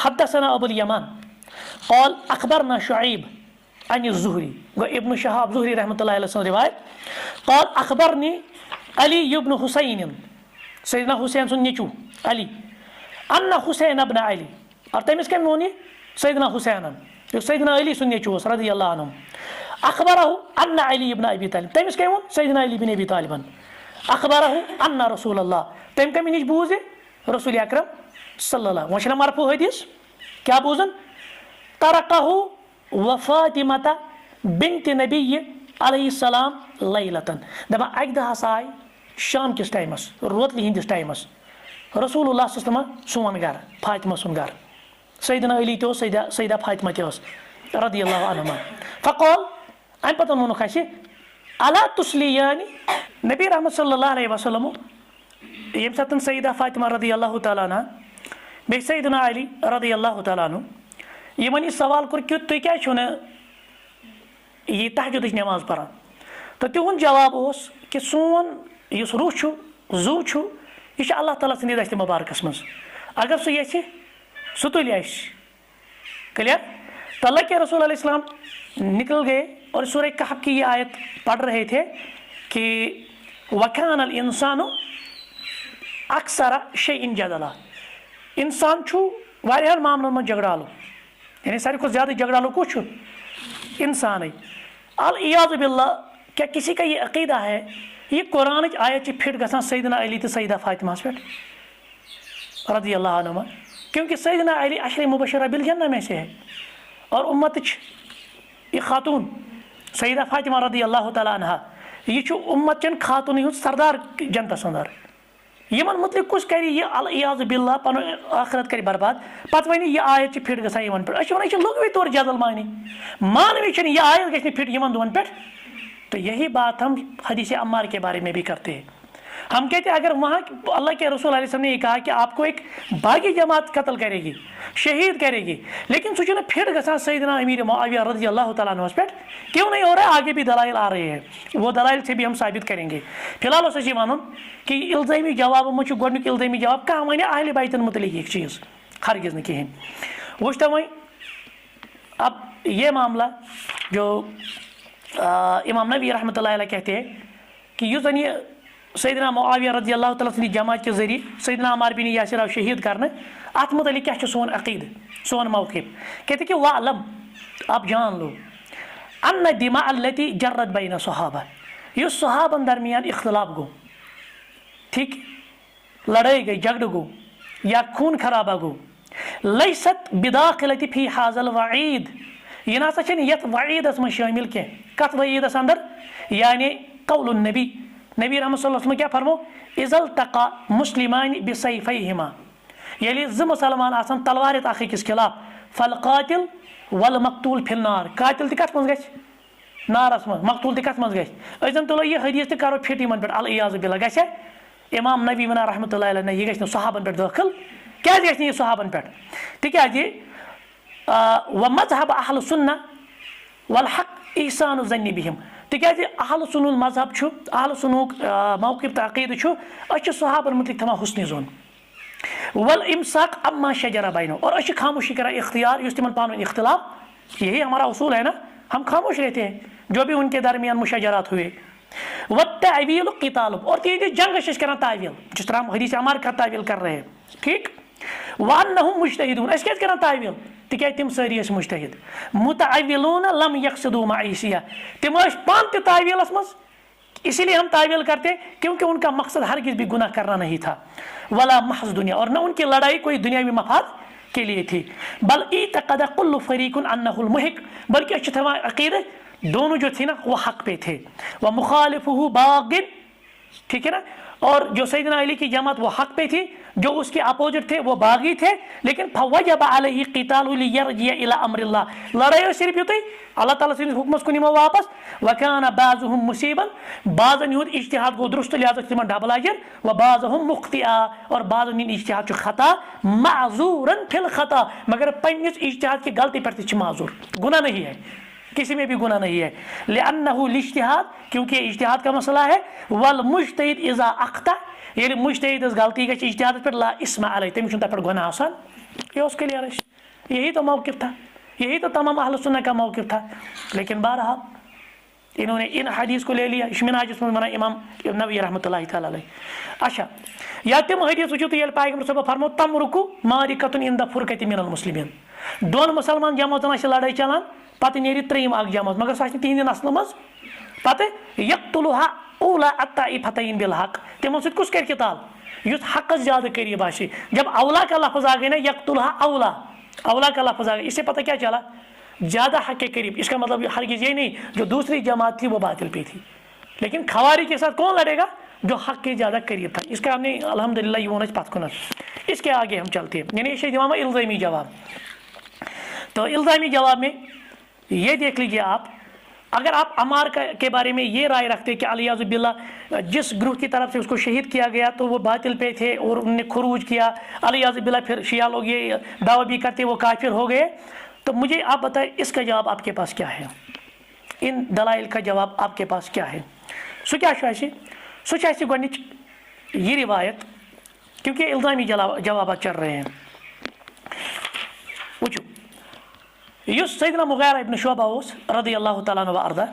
हद्दसना अबुल यमान क़ाल अख़बरना शुअैब अन ज़ुहरी, गो इब्न शहाब ज़ुहरी रहमतुल्लाह अलैहि रिवायत, क़ाल अख़बरनी अली इब्न हुसैन, सैयदना हुसैन सुन नेचू अली, अन्ना हुसैन इब्न अली, और तमिस क्या मोनी सैयदना हुसैन, जो सैयदना अली सुन नेचू रज़ियल्लाहु अन्हु, अख़बरहु अन्ना अली इब्न अबी तालिब, तमिस क्या मोन सैयदना अली इब्न अबी तालिब, अख़बरहु अन्ना रसूलुल्लाह, तम कमी निश बूज़े रसूल अकरम सल्लल्लाहु अलैहि वसल्लम मरफू हदीस क्या बूज़न, तरक़हु व फ़ातिमता बिन्त नबी अलैहिस्सलाम लैलतन, दपा अक दह हसा आय शाम किस टाइमस रोतलि हिंदिस टाइमस रसूलुल्लाह सल्लल्लाहु अलैहि वसल्लम सोन घर फातिमा सुन घर, सैयदना अली तो सैयदा फातिमा तस रदियल्लाहु अन्हुमा, फ़क़ाल अम पत वोनुख अला तुस्लियानी, नबी रहमत सल्लल्लाहु अलैहि वसल्लम ये सतन सैयदा फातिमा रदियल्लाहु तआला अन्हा बे सैयदना अली रदियल्लाहु तआला अन्हु यमन यह सवाल कर कि तुम क्या ये तहज्जुद नमाज पढ़ान, तो तिहुंद जवाब उस कि सोन इस रूह जू यह अल्लाह ताला सन्दि दस्त मुबारकस मज, अगर सह ये सह तुल क्लियर। तो अल्लाह के रसूल अलैहिस्सलाम निकल गए और सूरह कहफ की ये आयत पढ़ रहे थे कि वकानल इंसानु अक्सर शैइन जदला, इंसान वारियान मामलों में झगड़ालू, यानी सारी को ज़्यादा झगड़ालू कुछ इंसान। अल इयाज़ु बिल्लाह, क्या किसी का ये अकीदा है ये कुरान आयत फिट गसान सैयदना अली तो सैयदा फातिमा पे रज़ियल्लाहु अन्हुमा, क्योंकि सैयदना अली अशर मुबशरा बिल जन्नह में से है और उम्मत ये खातून सैयदा फातिमा रज़ियल्लाहु तआला अन्हा ये उम्मत चन खातून हुंद सरदार जनतस अंदर, यमन मुतलिक कुछ कर ये अल इयाज़ु बिल्लाह पन आखिरत कर बर्बाद, पत वन यह आयत फिट गसान यमन पे, वन लुगवी तौर जदल मानवी यह आयत गि फिट यमन दोन पे। तो यही बात हम हदीस अम्मार के बारे में भी करते हैं। हम कहते हैं अगर वहाँ अल्लाह के रसूल अलैहि वसल्लम ने ये कहा कि आपको एक बागी जमात कत्ल करेगी, शहीद करेगी, लेकिन सोचो ना फिर गसा सैयदना अमीर मुआविया रज़ियल्लाहु तआला अन्हु पे क्यों नहीं हो रहा है, आगे भी दलाइल आ रहे हैं, वो दलाइल से भी हम साबित करेंगे। फिलहाल उस वन कि इल्ज़ामी जवाब मुझ गोडनिक इल्ज़ामी जवाब कह वन अहले बैतन मुतल्लिक़ एक चीज़ हरगिज़ न कहें वुच तो वही। अब ये मामला जो इमाम नबी रहमतुल्लाह अलैह कहते हैं कि युस जन यह सैयदना मुआविया रज़ियल्लाहु तआला सन्दी जमात के ज़रिए सैयदना अम्मार बिन यासिर आव शहीद करने, अत मुतल्लिक़ क्या सोन अक़ीद सोन मौक़िफ़, कहते कि वालम आप जान लो अन्न दिमा अल्लती जर्रत बैन सहाबा, ये सहाबन दरमियान इख्तिलाफ गो, ठीक लड़ाई गई झगड़ गो या खून खराबा गो, लैसत बिदाखिलति फी हाज़ल वईद, यह ना यथ वईदस में शामिल के कत वईदस अंदर, यानी कौलुन नबी नबी रहमत सल्लल्लाहु अलैहि वसल्लम क्या फरमो इज़ल तक़ा मुस्लिमान बिसैफ़ैहिमा, यदि ज़ मुसलमान आसन तलवार अख अकिस खिलाफ फल कातिल वल मकतूल फिल नार, कातिल तक कत मज गछ नारस मज, मकतूल तक कत मज गछ, अजन तुलो यह हदीस तो करो फिट यमन पे अल इयाज़ु बिल्लाह गछ इमाम नबी वना रहमतुल्लाह अलैह यह गछ सहाबन पे दाखिल, क्या गछ यह सहाबन पे, तिकाज व मज़हब अहल सुन्ना वल हक़ ihsanu zanni bihim तिकाज अहल सुन्नुल मजहब छु अहल सुन्नुक मौक़िफ़ तो अक़ीदा छु अच्छे सहाबन मुतल्लिक़ तमाम हुस्न ज़ोन वल इमसाक अम्मा शजरा बैनो और अच्छे खामोशी करा इख्तियार युस तिमन पान इख्तिलाफ, यही हमारा उसूल है ना, हम खामोश रहते हैं जो भी उनके दरमियान मुशाजरात हुए। व तावील क़िताल और तेज जंग शश करा तावील, जिस तरह हम हदीस अमार का तावील कर रहे हैं, ठीक वान्नहुम मुज्तहिदून अस क्या करा तावील तिकाज तिम सारी मुज्तहिद मुतअव्विलून लम यक़सिदू मईसिया तिम पान ते तावीलस मज, इसीलिए हम तावील करते क्योंकि उनका मकसद हरगिज़ भी गुनाह करना नहीं था, वला महज़ दुनिया और न उनकी लड़ाई कोई दुनियावी मफाद के लिए थी। बल इतक़द कुल्लु फ़रीक़ुन अन्नहुल मुहिक़, बल्कि अच्छी अक़ीदा दोनों जो थे ना वो हक पे थे। वह मुखालिफुहु बाग़िन, ठीक है ना, और जो सैयदना अली की जमात वो हक पे थी, जो उसके अपोजिट थे वो बागी थे। लेकिन फवजब अलैहि क़ितालु लियरजिअ इला अम्रिल्लाह, लड़ाई सिर्फ युतै अल्लाह ताला सिंदिस हुक्मस कुन यिमो वापस। वकान बाज़ुहुम मुसीबन, बाज़न युद इज्तिहाद गो दुरुस्त लिहाजा तिमन डबल अजर, व बाज़ुहुम मुख्तिआ, और बाज़न इन इज्तिहाद खता माज़ूरन फिल खता, मगर पन्निस इज्तिहाद की गलती पर ति माज़ूर, गुनाह नहीं है, किसी में भी गुनाह नहीं है। लिअन्नहु लिज्तिहाद, क्योंकि इज्तिहाद का मसला है। वल मुज्तहिद इज़ा अख्ता, ये मुज्तहिद गलती गई इज्तिहाद पर ला इस्मा अलैह, तमिस पर गुनाह आसान। ये उसके लिए यही तो मौक़िफ़ था, यही तो तमाम अहले सुन्नह का मौक़िफ़ था। लेकिन बहरहाल इन्होंने इन हदीस को ले लिया। मिन्हाज में मना इमाम नबवी रहमतुल्लाहि तआला अलैह। अच्छा, या तिम हदीस वजू तो ये पैगंबर सब फरमो तमरुकु मारिकतुन इंद फुरकति मिनल मुस्लिमीन, दोन मुसलमान जमातन लड़ाई चलान, पत नेरि त्रेयम अख जमात, मगर सह तिहंद नस्ल मज, पत यक्तुलुहा उला अत्ताइफतैन बिल हक, तिमो सत कुछ कर किताल युस हक ज्यादा करीब आशे। जब औला का लफ्ज आ गया ना, यक्तुलुहा औला, औला का लफ्ज आ गया, इससे पता क्या चला, ज्यादा हक के करीब। इसका मतलब हरगिज़ ये नहीं जो दूसरी जमात थी वो बातिल पे थी, लेकिन खवारी के साथ कौन लड़ेगा, जो हक के ज़्यादा करीब था। इसका हमने अल्हम्दुलिल्लाह ये होना पत कुन। इसके आगे हम चलते हैं, यानी इसे जवाब इल्ज़ामी जवाब। तो इल्ज़ामी जवाब में ये देख लीजिए आप, अगर आप अमार के बारे में ये राय रखते हैं कि अलियाज़ु बिल्लाह जिस ग्रुप की तरफ से उसको शहीद किया गया तो वो बातिल पे थे और उन्होंने खुरूज किया, अलियाज़ु बिल्लाह फिर शिया लोग ये दावा भी करते वो काफिर हो गए, तो मुझे आप बताएं इसका जवाब आपके पास क्या है, इन दलाइल का जवाब आपके पास क्या है। सो क्या सो गोनिच ये रिवायत, क्योंकि इल्ज़ामी जवाब चल रहे हैं। वुचो युस सैयदना मुगीरा इब्न शुअबा ओस रज़ियल्लाहु तआला अन्हु व अर्दा,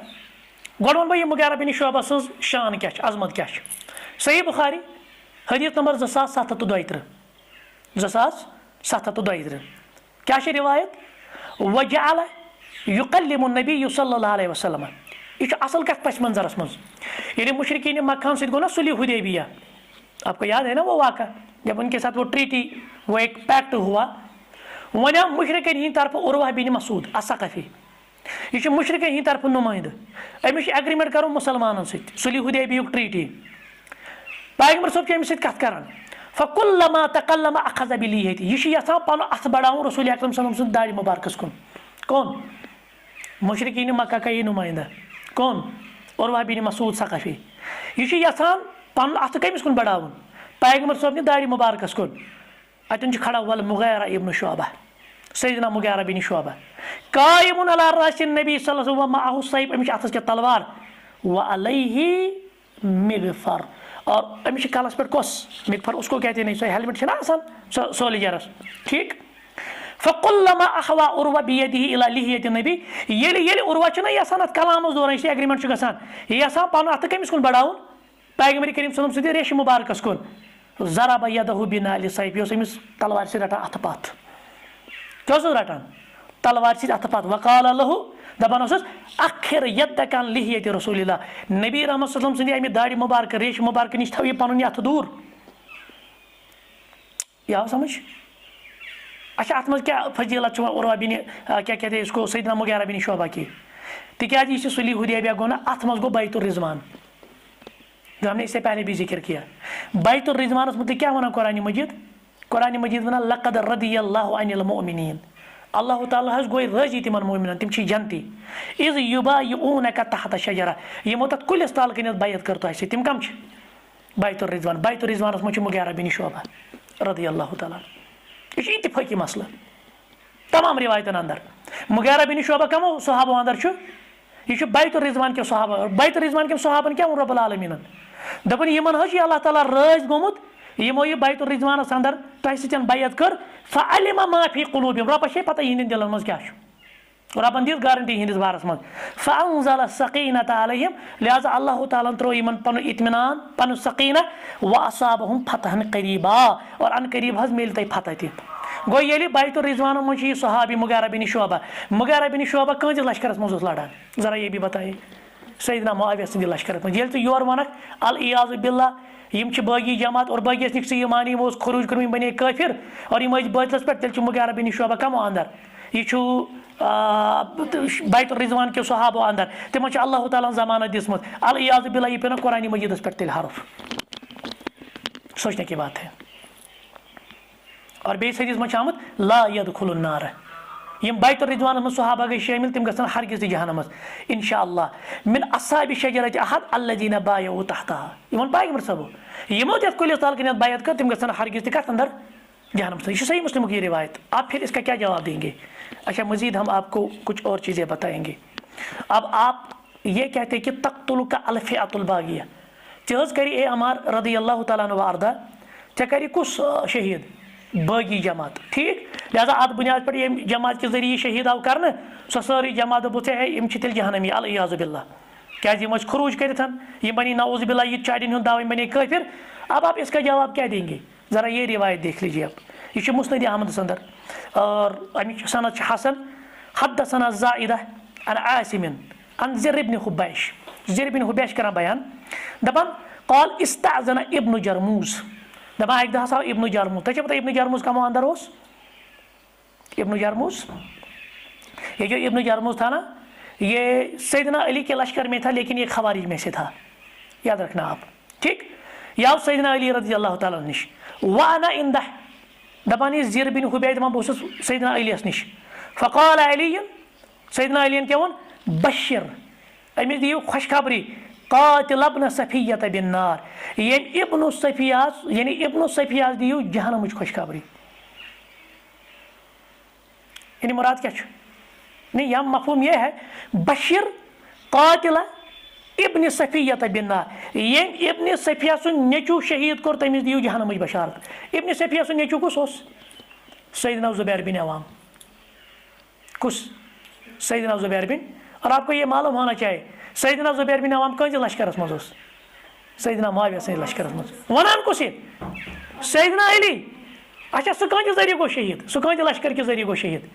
गोड वन बह मुगीरा इब्न शुअबा सज शान क्या अजमत क्या। सही बुखारी हदीस नंबर 2732, 2732 क्या रिवायत, वजअल युकल्लिमु नबी सल्लल्लाहु अलैहि वसल्लम, यह असल कथ पस मंजरस मज ये मुशरिकीन मक्का से गो ना सुलह हुदैबिया, आपको याद है ना वो वाक़ा, जब उनके साथ वो ट्रीटी, वो एक पैक्ट हुआ। वन मुशरिकन हिंद तरफ उर्वा बिन मसूद असक़फ़ी, यह मुशरिकन हिंद तरफ नुमाइंद, अमिस एग्रीमेंट करो मुसलमानन सत, सुलह हुदैबियुक ट्रीटी। पैगंबर साहब अमिस सत कथ करान, फ़कुल्लमा तकल्लम अख़ज़ बिलिहियति, यह यछान पन अथ बढ़ाउन रसूल अकरम सल्लल्लाहु अलैहि वसल्लम दाढ़ी मुबारकस कुन। कौन? मुशरिकीन मक्का का ये नुमाइंदा कौन? उर्वा बिन मसूद सक़फ़ी। यह यछान पन अथ कमिस कुन बढ़ाउन, पैगंबर साहब ने दाढ़ी मुबारकस कुन। अतन खड़ा वल मुगीरा इब्न शुअबा, सैयदना मुगीरा बिन शुअबा कायमुन अला रासिन नबी सल्लल्लाहु अलैहि वसल्लम माअहु सैफ, अमिस अथस के तलवार, व अलैहि मिग़फ़र, और अमिस कलस पर कोस मिग़फ़र, उसको कहते नहीं, सो हेलमेट है ना आसान सोल्जरस, ठीक। फ़कुल्लमा अहवा उर्वा बियदिही इला लिहियति नबी, ये उर्वा छ ना यसान कलामस दौरान ये एग्रीमेंट गसान, ये यसान पन अथ कमिस कुन बढ़ाउन, पैगंबर करीम सल्लल्लाहु अलैहि वसल्लम रेश मुबारकस कुन। ज़रब यदहु बिनालि सैफ, यह अमिस तलवार से रटान अथ पथ, क्या रटान तलवार से अथ पथ। वक़ाल लहु, दपान अखिर यद्दक अन लिहियति रसूलिल्लाह, नबी रहमत सल्लल्लाहु अलैहि वसल्लम अमि दाढ़ी मुबारक रेश मुबारक निश थव यह पनुन अथ दूर। यह समझ। अच्छा अत मज क्या फजीलत उर्वा बिन क्या कहते हैं इसको, सैयदना मुगीरा बिन शुअबा की, तिकाज यह सुलह हुदैबिया गो ना, अथ मज गो बैतुर रिज़वान, जो हमने इससे पहले भी जिक्र किया। बैतुर रिज़वान मतलब क्या वना कुरान मजीद, कुरान मजीद वना लक़द रदियल्लाहु अनिल मुमिनीन, अल्लाह ताला हज गोई रजी तिमन मुमिनन, तिम छी जनती, इज़ युबायिऊनका तहत शजरा, यमो तत कुलिस ताल कनित बैत करतो ऐसे, तिम कम छ बैतुर रिज़वान। बैतुर रिज़वान मज मुगीरा बिन शुअबा रदियल्लाहु ताला, यह इत्तिफाकी मसला तमाम रिवायतन अंदर। मुगीरा बिन शुअबा कमो सहाबा अंदर छ, यह बैतुर रिज़वान के सहाबा, बैतुर रिज़वान के सहाबन क्या रब्बुल आलमीन दपन यमन हज अल्लाह ताला राज गोमुत, यमो यह बैतुर रिज़वानस अंदर तह सतन बैत कर, फ़अलिमा मा फ़ी क़ुलूबिहिम, रब्बस छे पता यिहंदन दिलन मज क्या छ, रब्बन दिस गारंटी यिहंदिस बारस मज। फ़अंज़ल सक़ीनत अलैहिम, लिहाजा अल्लाह ताला त्रो यमन पन इत्मिनान पन सक़ीना, व असाबहुम फ़तहन क़रीबा, और अन करीब हज मिल तय फतह ति। गो ये बैतुर रिज़वान मज सहाबी मुगीरा बिन शुअबा, मुगीरा बिन शुअबा कंज लश्करस मज लड़ान, जरा ये भी बताइए। सैयदना मुआविया सन्द लश्कर मज ये योर वनक अल इयाज़ बिल्लाह यम बागी जमात और बागी निक से ईमानी वो खरूज कर बने काफिर और यम बातिलस पे तेल मुगारा बिन शुअबा कमो अंदर यह बैतुल रिजवान के सहाबो अंदर तमो अल्लाह ताला जमानत दिसमत अल इयाज़ बिल्लाह यह पे ना कुरान मजीदस पे तेल हरफ सोचने की बात है। और बेस हदीस में आमुत ला यदखुलुन नार यम बैतुल रिजवान में सहाबा गई शामिल तिम गसन हरगिज जहन्नम इंशाअल्लाह मिन अस्हाबि शजरति अहद अल्लज़ीना बायउ तहतहा यमन पैगंबर सबो यमो तथ कुलिस तल कन बैत कर तिम गसन हरगिज कत अंदर जहन्नम से। सही मुस्लिम की रिवायत। आप फिर इसका क्या जवाब देंगे? अच्छा मजीद हम आपको कुछ और चीज़ें बताएंगे। अब आप ये कहते हैं कि तख्तुल का अलफ़िअतुल बागिया चेज करी ए अमार रदी अल्लाह तआला अन्हु वारदा चे करी कुछ शहीद बागी जमात ठीक लिहाजा अत बुनियाद पर यम जमात के जरिए शहीद आव कर सो सारी जमात दोप यम तेल जहनमी अल इयाज़ बिल्लाह क्या खरूज कर यम बनी नाउज़ बिल्लाह ये चाड़न हूँ दावा बने काफिर। अब आप इसका जवाब क्या देंगे? ज़रा ये रिवायत देख लीजिए आप। यह मुस्नद अहमद अंदर और अमिक सनद हसन हद्दसना ज़ाइदा अन आसिम अन ज़िर इब्न हुबैश ज़िर इब्न हुबैश कर बयान दपान क़ाल इस्ताज़ना इब्न जरमूज़ दपा एक दहा आव इब्न जरमूज़ तुझे पता इब्न जरमूज़ कमो अंदर उस इब्न जरमूज़ ये जो इब्न जरमूज़ था ना ये सैयदना अली के लश्कर में था लेकिन ये खवारिज में से था, याद रखना आप ठीक। या सैयदना अली रज़ी अल्लाह तआला निश वाना इंदह दपानी ज़िर बिन हुबैश दपान बहुत सैयदना अली निश फ़क़ाल अली सैयदना अली क्या वन बशिर अमिस दियो खुशखबरी क़ातिल इब्न सफ़िय्यत बिन नार ये इब्न सफ़ियास यानी इब्न सफ़ियास दियो जहन्नम खुशखबरी यानी मुराद क्या नहीं यहाँ मफहूम यह है बशिर क़ातिल इब्न सफ़िय्यत बिन नार ये इब्न सफ़िया नेचू शहीद कोर तमिस दियो जहन्नम बशारत। इब्न सफ़िया नेचू कुस सैयदना ज़ुबैर बिन अवाम कुस सैयदना ज़ुबैर बिन। और आपको ये मालूम होना चाहिए सैयदना ज़ुबैर बिन अवाम कौन लश्करस मज सैयदना मुआविया सैयद लश्करस मज वनान कुस सैयदना अली। अच्छा सह कौन जरिए गो शहीद सह कौन लश्कर के जरिए गो शहीद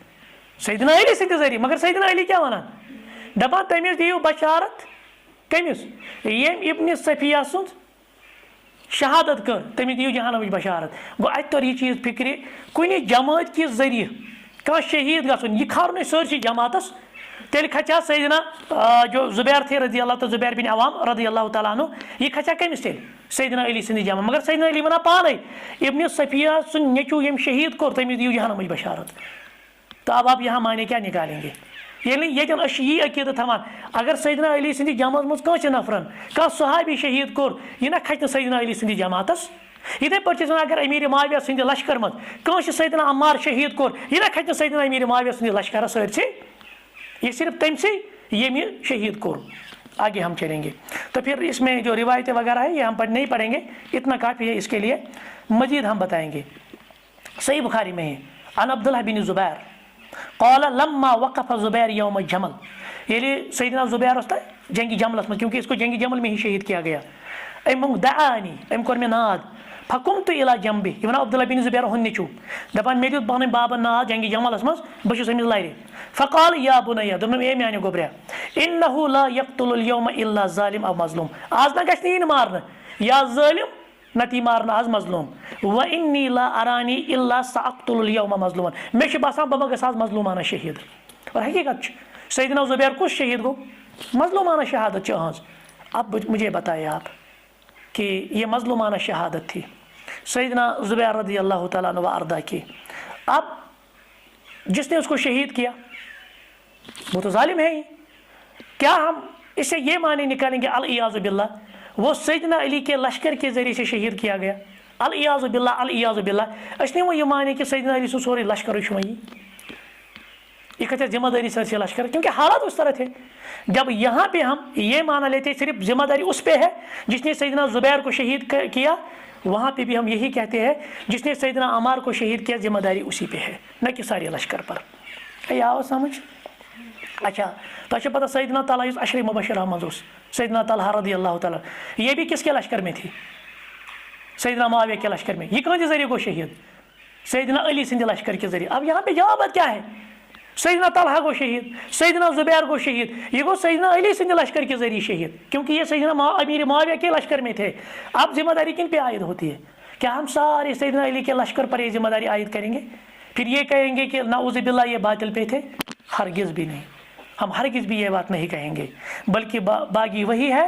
सैयदना अली सद जरिए। मगर सैयदना अली क्या वनान दपान तमिस दियो बशारत कमिस यम इब्न सफ़िया सुंद शहादत कर तमिस दियो जहन्नम बशारत। गो अत तर यह चीज़ फिक्र कुन जमात के जरिए कह शहीद गन यह खर सरसी जमातस तेल खचा सैयदना जो ज़ुबैर थे रज़ी अल्लाह तो ज़ुबैर बिन अवाम रज़ी अल्लाह तआला अन्हु यह खचा कमिस तेल सैयदना अली सन्द जमा। मगर सैयदना अली वना पाने इब्न सफ़िया नेचू यम शहीद कोर तमिस दियो जहन्नम बशारत। तो अब आप यहाँ माने क्या निकालेंगे? ये यह अकीदत थमान अगर सैयदना अली सन्द जमात मज कस नफरन कह सहाबी शहीद कोर यह खच सैयदना अली सन्द जमातस। इथे पे अगर अमीर मुआविया सन्द लश्कर मज कस सैयदना अम्मार शहीद कोर यह खच सैयदना अमीर मुआविया सन्द लश्कर सरसे ये सिर्फ तम से ये शहीद कोर। आगे हम चलेंगे तो फिर इसमें जो रिवायतें वगैरह है ये हम नहीं पढ़ेंगे, इतना काफ़ी है इसके लिए। मजीद हम बताएंगे सही बुखारी में है अन अब्दुल्लाह बिन ज़ुबैर क़ाल लम्मा वक़फ़ ज़ुबैर यौम जमल ये सैयदना ज़ुबैर होता जंगी जमलस में क्योंकि इसको जंगी जमल में ही शहीद किया गया। अम दआनी अम कोर में नाद फकुम तो इला जम्बी ये वना अब्दुल्लाह बिन ज़ुबैर हन नचू दपान मे दित पान बाबन नाद जंगी जमलस मज बस अमिस लर फ़क़ाल या बुनैया दोन ए मानो गोब्रिया इन्नहु ला यक़्तुलुल यौम इल्ला ज़ालिम अव मज़लूम आज ना गश्त यीन मारन या ज़ालिम नती मारन आज मज़लूम व इन्नी ला अरानी इल्ला सअक़्तुलुल यौम मज़लूमन मे बासान बह गस आज मज़लूमाना शहीद। और हकीकत सैयदना ज़ुबैर कुछ शहीद गो मज़लूमाना शहादत अहज। अब मुझे बताइए आप कि ये मज़लूमाना शहादत थी सैयदना ज़ुबैर रज़ी अल्लाह तआला अन्हु व अर्दा की। अब जिसने उसको शहीद किया वो तो जालिम है ही। क्या हम इससे ये माने निकालेंगे अल इयाज़ बिल्लाह वो सैयदना अली के लश्कर के ज़रिए से शहीद किया गया? अल इयाज़ बिल्लाह असने वो ये माने कि सैयदना अली सो सोरे लश्कर शुमाई ये कहते जिम्मेदारी सर से लश्कर क्योंकि हालात उस तरह थे। जब यहाँ पे हम ये माना लेते सिर्फ जिम्मेदारी उस पे है जिसने सैयदना ज़ुबैर को शहीद किया, वहाँ पे भी हम यही कहते हैं जिसने सैयदना अमार को शहीद किया जिम्मेदारी उसी पे है न कि सारे लश्कर पर। आओ समझ? अच्छा तो पता सैयदना तलहा अशर मुबशरा मज सैयदना तलहा रज़ी अल्लाह तआला ये भी किसके लश्कर में थी? सैयदना मुआविया के लश्कर में। ये कौन के जरिए को शहीद? सैयदना अली सिंध लश्कर के जरिए। अब यहाँ पे जवाब क्या है? सैयदना तलहा गो शहीद, सैयदना जुबैर गो शहीद, ये गो सैयदना अली सिंह लश्कर के जरिए शहीद, क्योंकि ये सैयदना अमीर मुआविया के लश्कर में थे। अब जिम्मेदारी किन पे आयद होती है? क्या हम सारे सैयदना अली के लश्कर पर ये जिम्मेदारी आयद करेंगे? फिर ये कहेंगे कि नाउज़ बिल्लाह ये बातिल पे थे? हरगिज़ भी नहीं, हम हरगिज़ भी ये बात नहीं कहेंगे, बल्कि बागी वही है,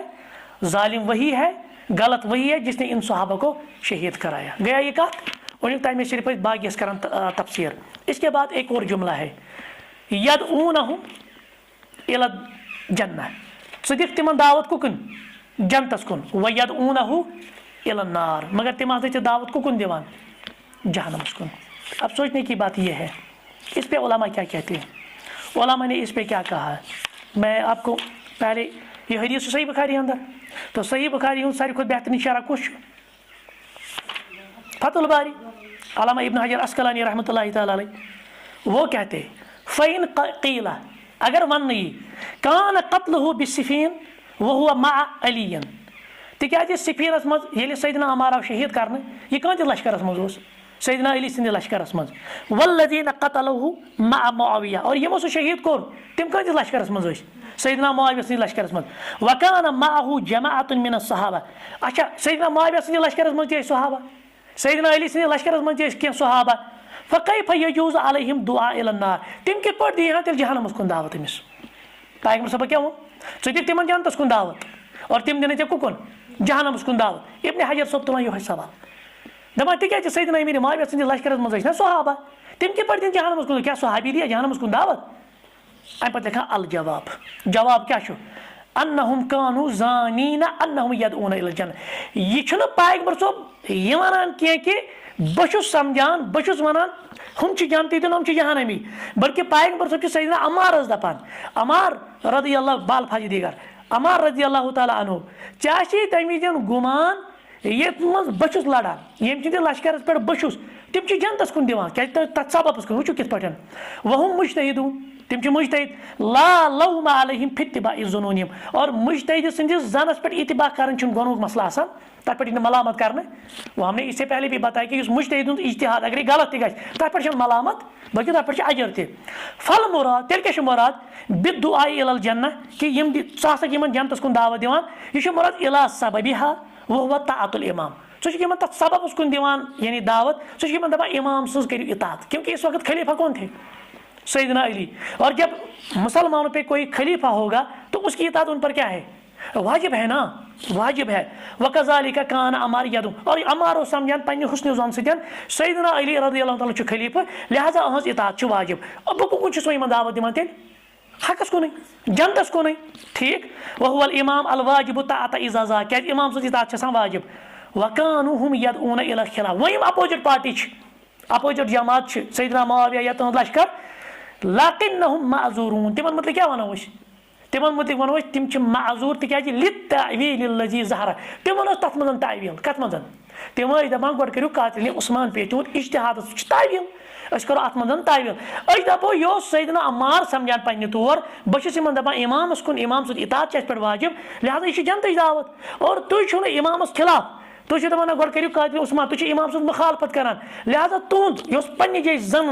जालिम वही है, गलत वही है जिसने इन सहाबा को शहीद कराया। गया ये कत और टाइम में सिर्फ बागी कर तफसीर। इसके बाद एक और जुमला है, यदऊनहुम इला जन्नह, स दिख तिमन दावत कुन जन्नतस कुन, व यदऊनहु इला नार, मगर तिम हसा दावत कुन दिवान जहन्नमस कुन। अब सोचने की बात यह है, इस पे उलमा क्या कहते हैं? उलमा ने इस पे क्या कहा है? मैं आपको पहले ये हदीस सही बुखारी अंदर, तो सही बुखारी हूँ सारी खुद बेहतरीन शरह कुछ फतुल बारी अल्लामा इब्न हजर अस्कलानी रहमतुल्लाहि तआला अलैह वो कहते फ़इन क़ीला, अगर वन नहीं कान क़त्लुहु बिस्सिफ़ीन व हुवा मअ अलीयन, तिक्याज सिफ़ीनस मज येले सैयदना अमार आव शहीद करने, ये कहाँ लश्करस मज ओस? सैयदना अली सिंध लश्करस मज। वल्लज़ीन क़तलूहु मअ मुआविया, और यमो सो शहीद कोर तिम कहाँ लश्करस मज ओस? सैयदना मुआविया सिंध लश्करस मज। व कान मअहु जमाअतुन मिनस सहाबा, अच्छा सैयदना मुआविया सिंध लश्करस मज थे सहाबा, सैयदना अली सिंध लश्करस मज थे क्या सहाबा, फ़कैफ़ यजूज़ अलैहिम दुआ इला नार, तिम कित पट दिया तेल जहन्नमस कुन दावत अमिस? पैगंबर साहब क्या वो स दिख तिमन जन्नतस कुन दावत और तिम दिन कुन जहन्नमस कुन दावत। इब्न हजर सब तुम यो सवाल दपान तिक्याज सैयदना अमीर मुआविया सिंध लश्करस मज ना सहाबा, तिम कित पट दिन जहन्नमस कुन, क्या सहाबी दिया जहन्नमस कुन दावत? अम पे लिखा अल जवाब, जवाब क्या अन्नहुम कानू ज़ानीना अन्नहुम यदऊना इला जन्नह, ये छुन पैगंबर साहब ये वनान कि बहुस समझान बहुस वनान हम जानती तो हम जहन्नमी, बल्कि पैगंबर साहब सैयदना अमार दपान, अमार रज़ियल्लाहु बाल फाजी दीगर अमार रज़ियल्लाहु ताला अन्हु चाहे तमी दिन गुमान ये बहुस लड़ान यम लश्करस पे बहुस तिम जन्नतस कुन दिवान क्या तथ सबबस कुन वो कित पटन वहुम मुज्तहिदून, तिम मुज्तहिद ला लौमा अलैहिम फित्तिबाइ ज़ुनूनिहिम, और मुज्तहिद सिंदिस जानस पे इतिबा करन छुन गुनूक मसला आसान, तथ पे मलामत करने। वो हमने इससे पहले भी बताया कि उस मुज्तहिद इज्तिहाद अगर गलत गि तथ पे मलामत बल्कि तथ पे अजर थे। फल मुराद तेल क्या मुराद बिद्दुआइ इलल जन्नह कि यम सह जन्नतस कुन दावत दिवान, यह मुराद इला सबबिहा व हुवा ताअतुल इमाम, सह तथ सबबस कुन दिवान यानी दावत, सह दपान इमाम सज करियो इताअत, क्योंकि इस वक्त खलीफा कौन थे? सैयदना अली, और जब मुसलमानों पे कोई खलीफा होगा तो उसकी इताअत उन पर क्या है? वाजिब है ना, वाजिब है। वकज़ालिका कान अमार यदू, और अमार समझान पन्ने हुस्न ज़न सदन सैयदना अली रज़ियल्लाहु ताला खलीफा, लिहाजा अहज इताअत वाजिब। अब बह कुछ दावत दिवान तेल हकस कुन जन्नतस कुन, ठीक। वहुवल इमाम अल वाजिब ताअत इज़ा ज़ा, क्या इमाम सज इताअत वाजिब। वकानु हुम यदऊना इला खिलाफ, वही अपोजिट पार्टी अपोजिट जमात सैयदना मुआविया या तुम लश्कर, लाकिन्नहुम माज़ूरून, तिमन मतलब क्या वनो तिमन मतलब वनो तिम माज़ूर तिक्याज लित्तावीलिल्लज़ी ज़हरा, तिमन तथ मज तावील कत मज तिम दपान गोड करियो कातिल उस्मान पे तुम इज्तिहाद तावील अस करो अत मज तावील अस दपो यो सैयदना अमार समझान पन्ने तौर बस दपान इमामस कुन इमाम सद इताअत पे वाजिब, लिहाजा यह जन्नतच दावत, और तुम छो इमामस खिलाफ तुम दपान गोड करियो कातिल उस्मान, तुम इमाम सद मुखालफत करान, लिहाजा तुंद यह पन्ने जाय जन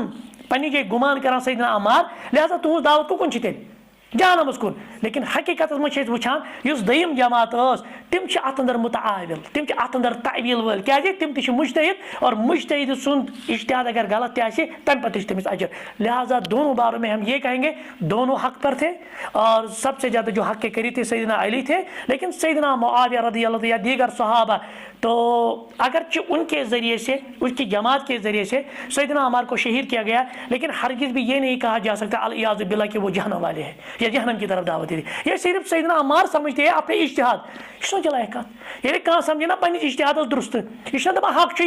पन्ने जाय गुमान करान सैयदना अमार, लिहाजा तुज दावत कुन तेल जहन्नमस कुन। लेकिन हकीकत मज वुचान युस दयिम जमात तिम अत अंदर मुतआविल, तिम अत अंदर तावील वल, क्या तिम ति मुज्तहिद, और मुज्तहिद सुंद इज्तिहाद अगर गलत तह तम पे तमिस अजर। लिहाजा दोनों बारों में हम ये कहेंगे दोनों हक पर थे, और सबसे ज़्यादा जो हक के करीब थे सैयदना अली थे, लेकिन सैयदना मुआविया रज़ियल्लाहु या दीगर सहाबा तो अगरचे उनके ज़रिए से उसकी जमात के ज़रिए से सैयदना अमार को शहीद किया गया, लेकिन हरगिज़ भी ये नहीं कहा जा सकता अल-इयाज़ु बिल्लाह कि वो जहन्नम वाले हैं या जहन्नम की तरफ दावत दे। ये सिर्फ सैयदना अमार समझते हैं अपने इज्तिहाद, इसमें चला है ये कहाँ समझे ना पन्निस इज्तिहाद दुरुस्त, यह दपान हक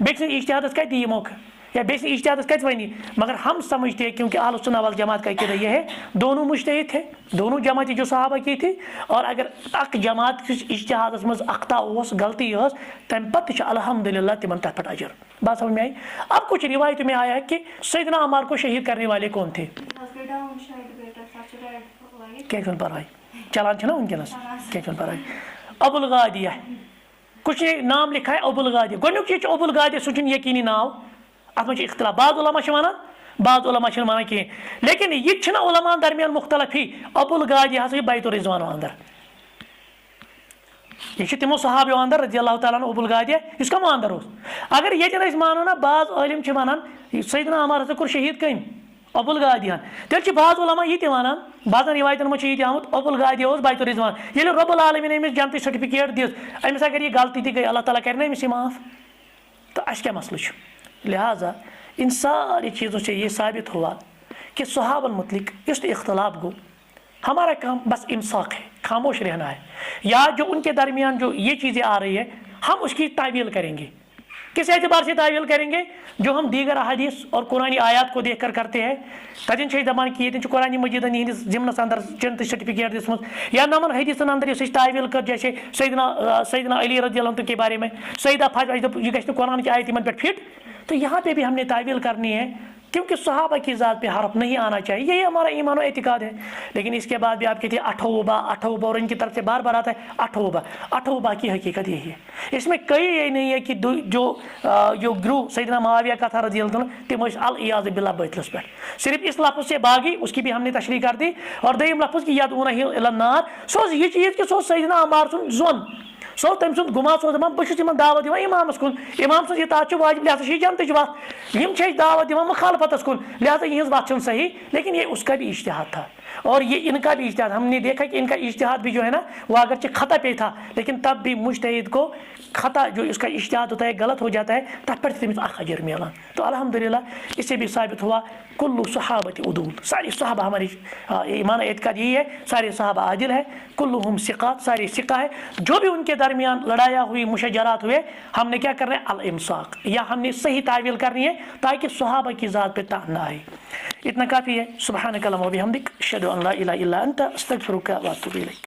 बेस इज्तिहाद कत दी मौका या बेस इज्तिहाद कत वनी, मगर हम समझते हैं क्योंकि अहले सुन्नत वल जमात का अक़ीदा यह है दोनों मुज्तहिद थे, दोनों जमात जो सहाबा की थी, और अगर अक जमात इज्तिहाद मज अख्ता गलती तम पे अल्हम्दुलिल्लाह तिमन तथ पे अजर। बात समझ में आई। अब कुछ रिवायत में आया है कि सैयदना अमार को शहीद करने वाले कौन थे? क्या पर चलान ना वनकस क्या पर अबुल गादिया, कुछ नाम लिखा है अबुल गादिया, गोनुक चीज अबुल गादिया सह यकीनी नाव, अत मे इख्तिलाफ, बाद उलमा वनान बाज़ उलमा छन माना कहीं, लेकिन ये छना उलमा दरमियान मुख्तलिफ ही। अबुल गादी हसा बैतुर रिजवान अंदर, यह तिमो सहाबो अंदर रज़ियल्लाहु तआला अन्हु अबुल गादी इस कमो अंदर उस। अगर ये मानो ना बाज़ आलिम वनान सैयदना अमर हसा कोर शहीद कम अबुल गादियान, तेल बाज़ उलमा ये वनान बाज़न रिवायतन मज ये आमुत अबुल गादी बैतुर रिजवान। ये रब्बुल आलमीन अमिस जन्नत सर्टिफिकेट दिस, अमिस अगर ये गलती दी गई अल्लाह ताला कर अमिस माफ़, तो अस क्या मसला। लिहाजा इन सारी चीज़ों से ये साबित हुआ कि सहाबन मुतलिक इस इख्तलाफ को हमारा काम बस इमसाक है, खामोश रहना है, या जो उनके दरमियान जो ये चीज़ें आ रही है हम उसकी तावील करेंगे। किस एतबार से तावील करेंगे? जो हम दीगर अहादीस और कुरानी आयात को देख कर करते हैं। तजिन दपान कि ये कुरानी मजीद जिमनस अंदर जन्नत सर्टिफिकेट दिसम, या नमन हदीसन अंदर इस तावील कर, जैसे सैयदना अली रज़ियल्लाहु अन्हु के बारे में सैयदा फातिमा ये गई कुरान की आयत इन पर फिट। तो यहाँ पे भी हमने तावील करनी है, क्योंकि सहाबा की ज़ात पे हरफ नहीं आना चाहिए, यही हमारा ईमान और एतिकाद है। लेकिन इसके बाद भी आप कहते हैं अठौबा और इनकी तरफ से बार बार आता है अठौबा की हकीकत यही है। इसमें कई ये नहीं है कि जो ग्रुप सैयदना मुआविया का था रज़ियल्लाहु अन्हु तिम अल इयाज़ बिल्लाह बैतलस पे, सिर्फ इस लफ्ज़ से बागी उसकी भी हमने तशरीह कर दी। और दय्यम लफ्ज़ की यदऊनहु इलन नार, सो ये चीज़ कि सो सैयदना अमार सुन जोन सो तम सुन गुमा सो दपान बहुत दावत दिवान इमामस कुन, इमाम सुन इताअत वाजिब, लिहाजा यह जन्नतच वत। यम दावत दिवान मुखालफतस कुन, लिहाजा यहज वत सही। लेकिन ये उसका भी इज्तिहाद था और ये इनका भी इज्तिहाद। हमने देखा कि इनका इज्तिहाद भी जो है ना वो अगरचे खता पे था, लेकिन तब भी मुज्तहिद को खता जो इसका इज्तिहाद होता है गलत हो जाता है, तब पर तमिस अजर मिलान। तो अल्हम्दुलिल्लाह इससे भी साबित हुआ कुल्लु सहाबती उदूल, सारे सहाबा हमारी ईमान एतकाद यही है, सारे सहाबा आदिल है, कुल्लुहुम सिक़ात, सारे सिक़ा है। जो भी उनके दरमियान लड़ाया हुई मुशजरात हुए, हमने क्या करना है? अल इमसाक, या हमने सही तावील करनी है ताकि सहाबा की ज़ात पे तान ना आए। इतना काफ़ी है। सुब्हानक अल्लाहुम्मा व बिहम्दिक, अशहदु अन ला इलाहा इल्ला अंता, अस्तगफिरुका व अतूबु इलैक।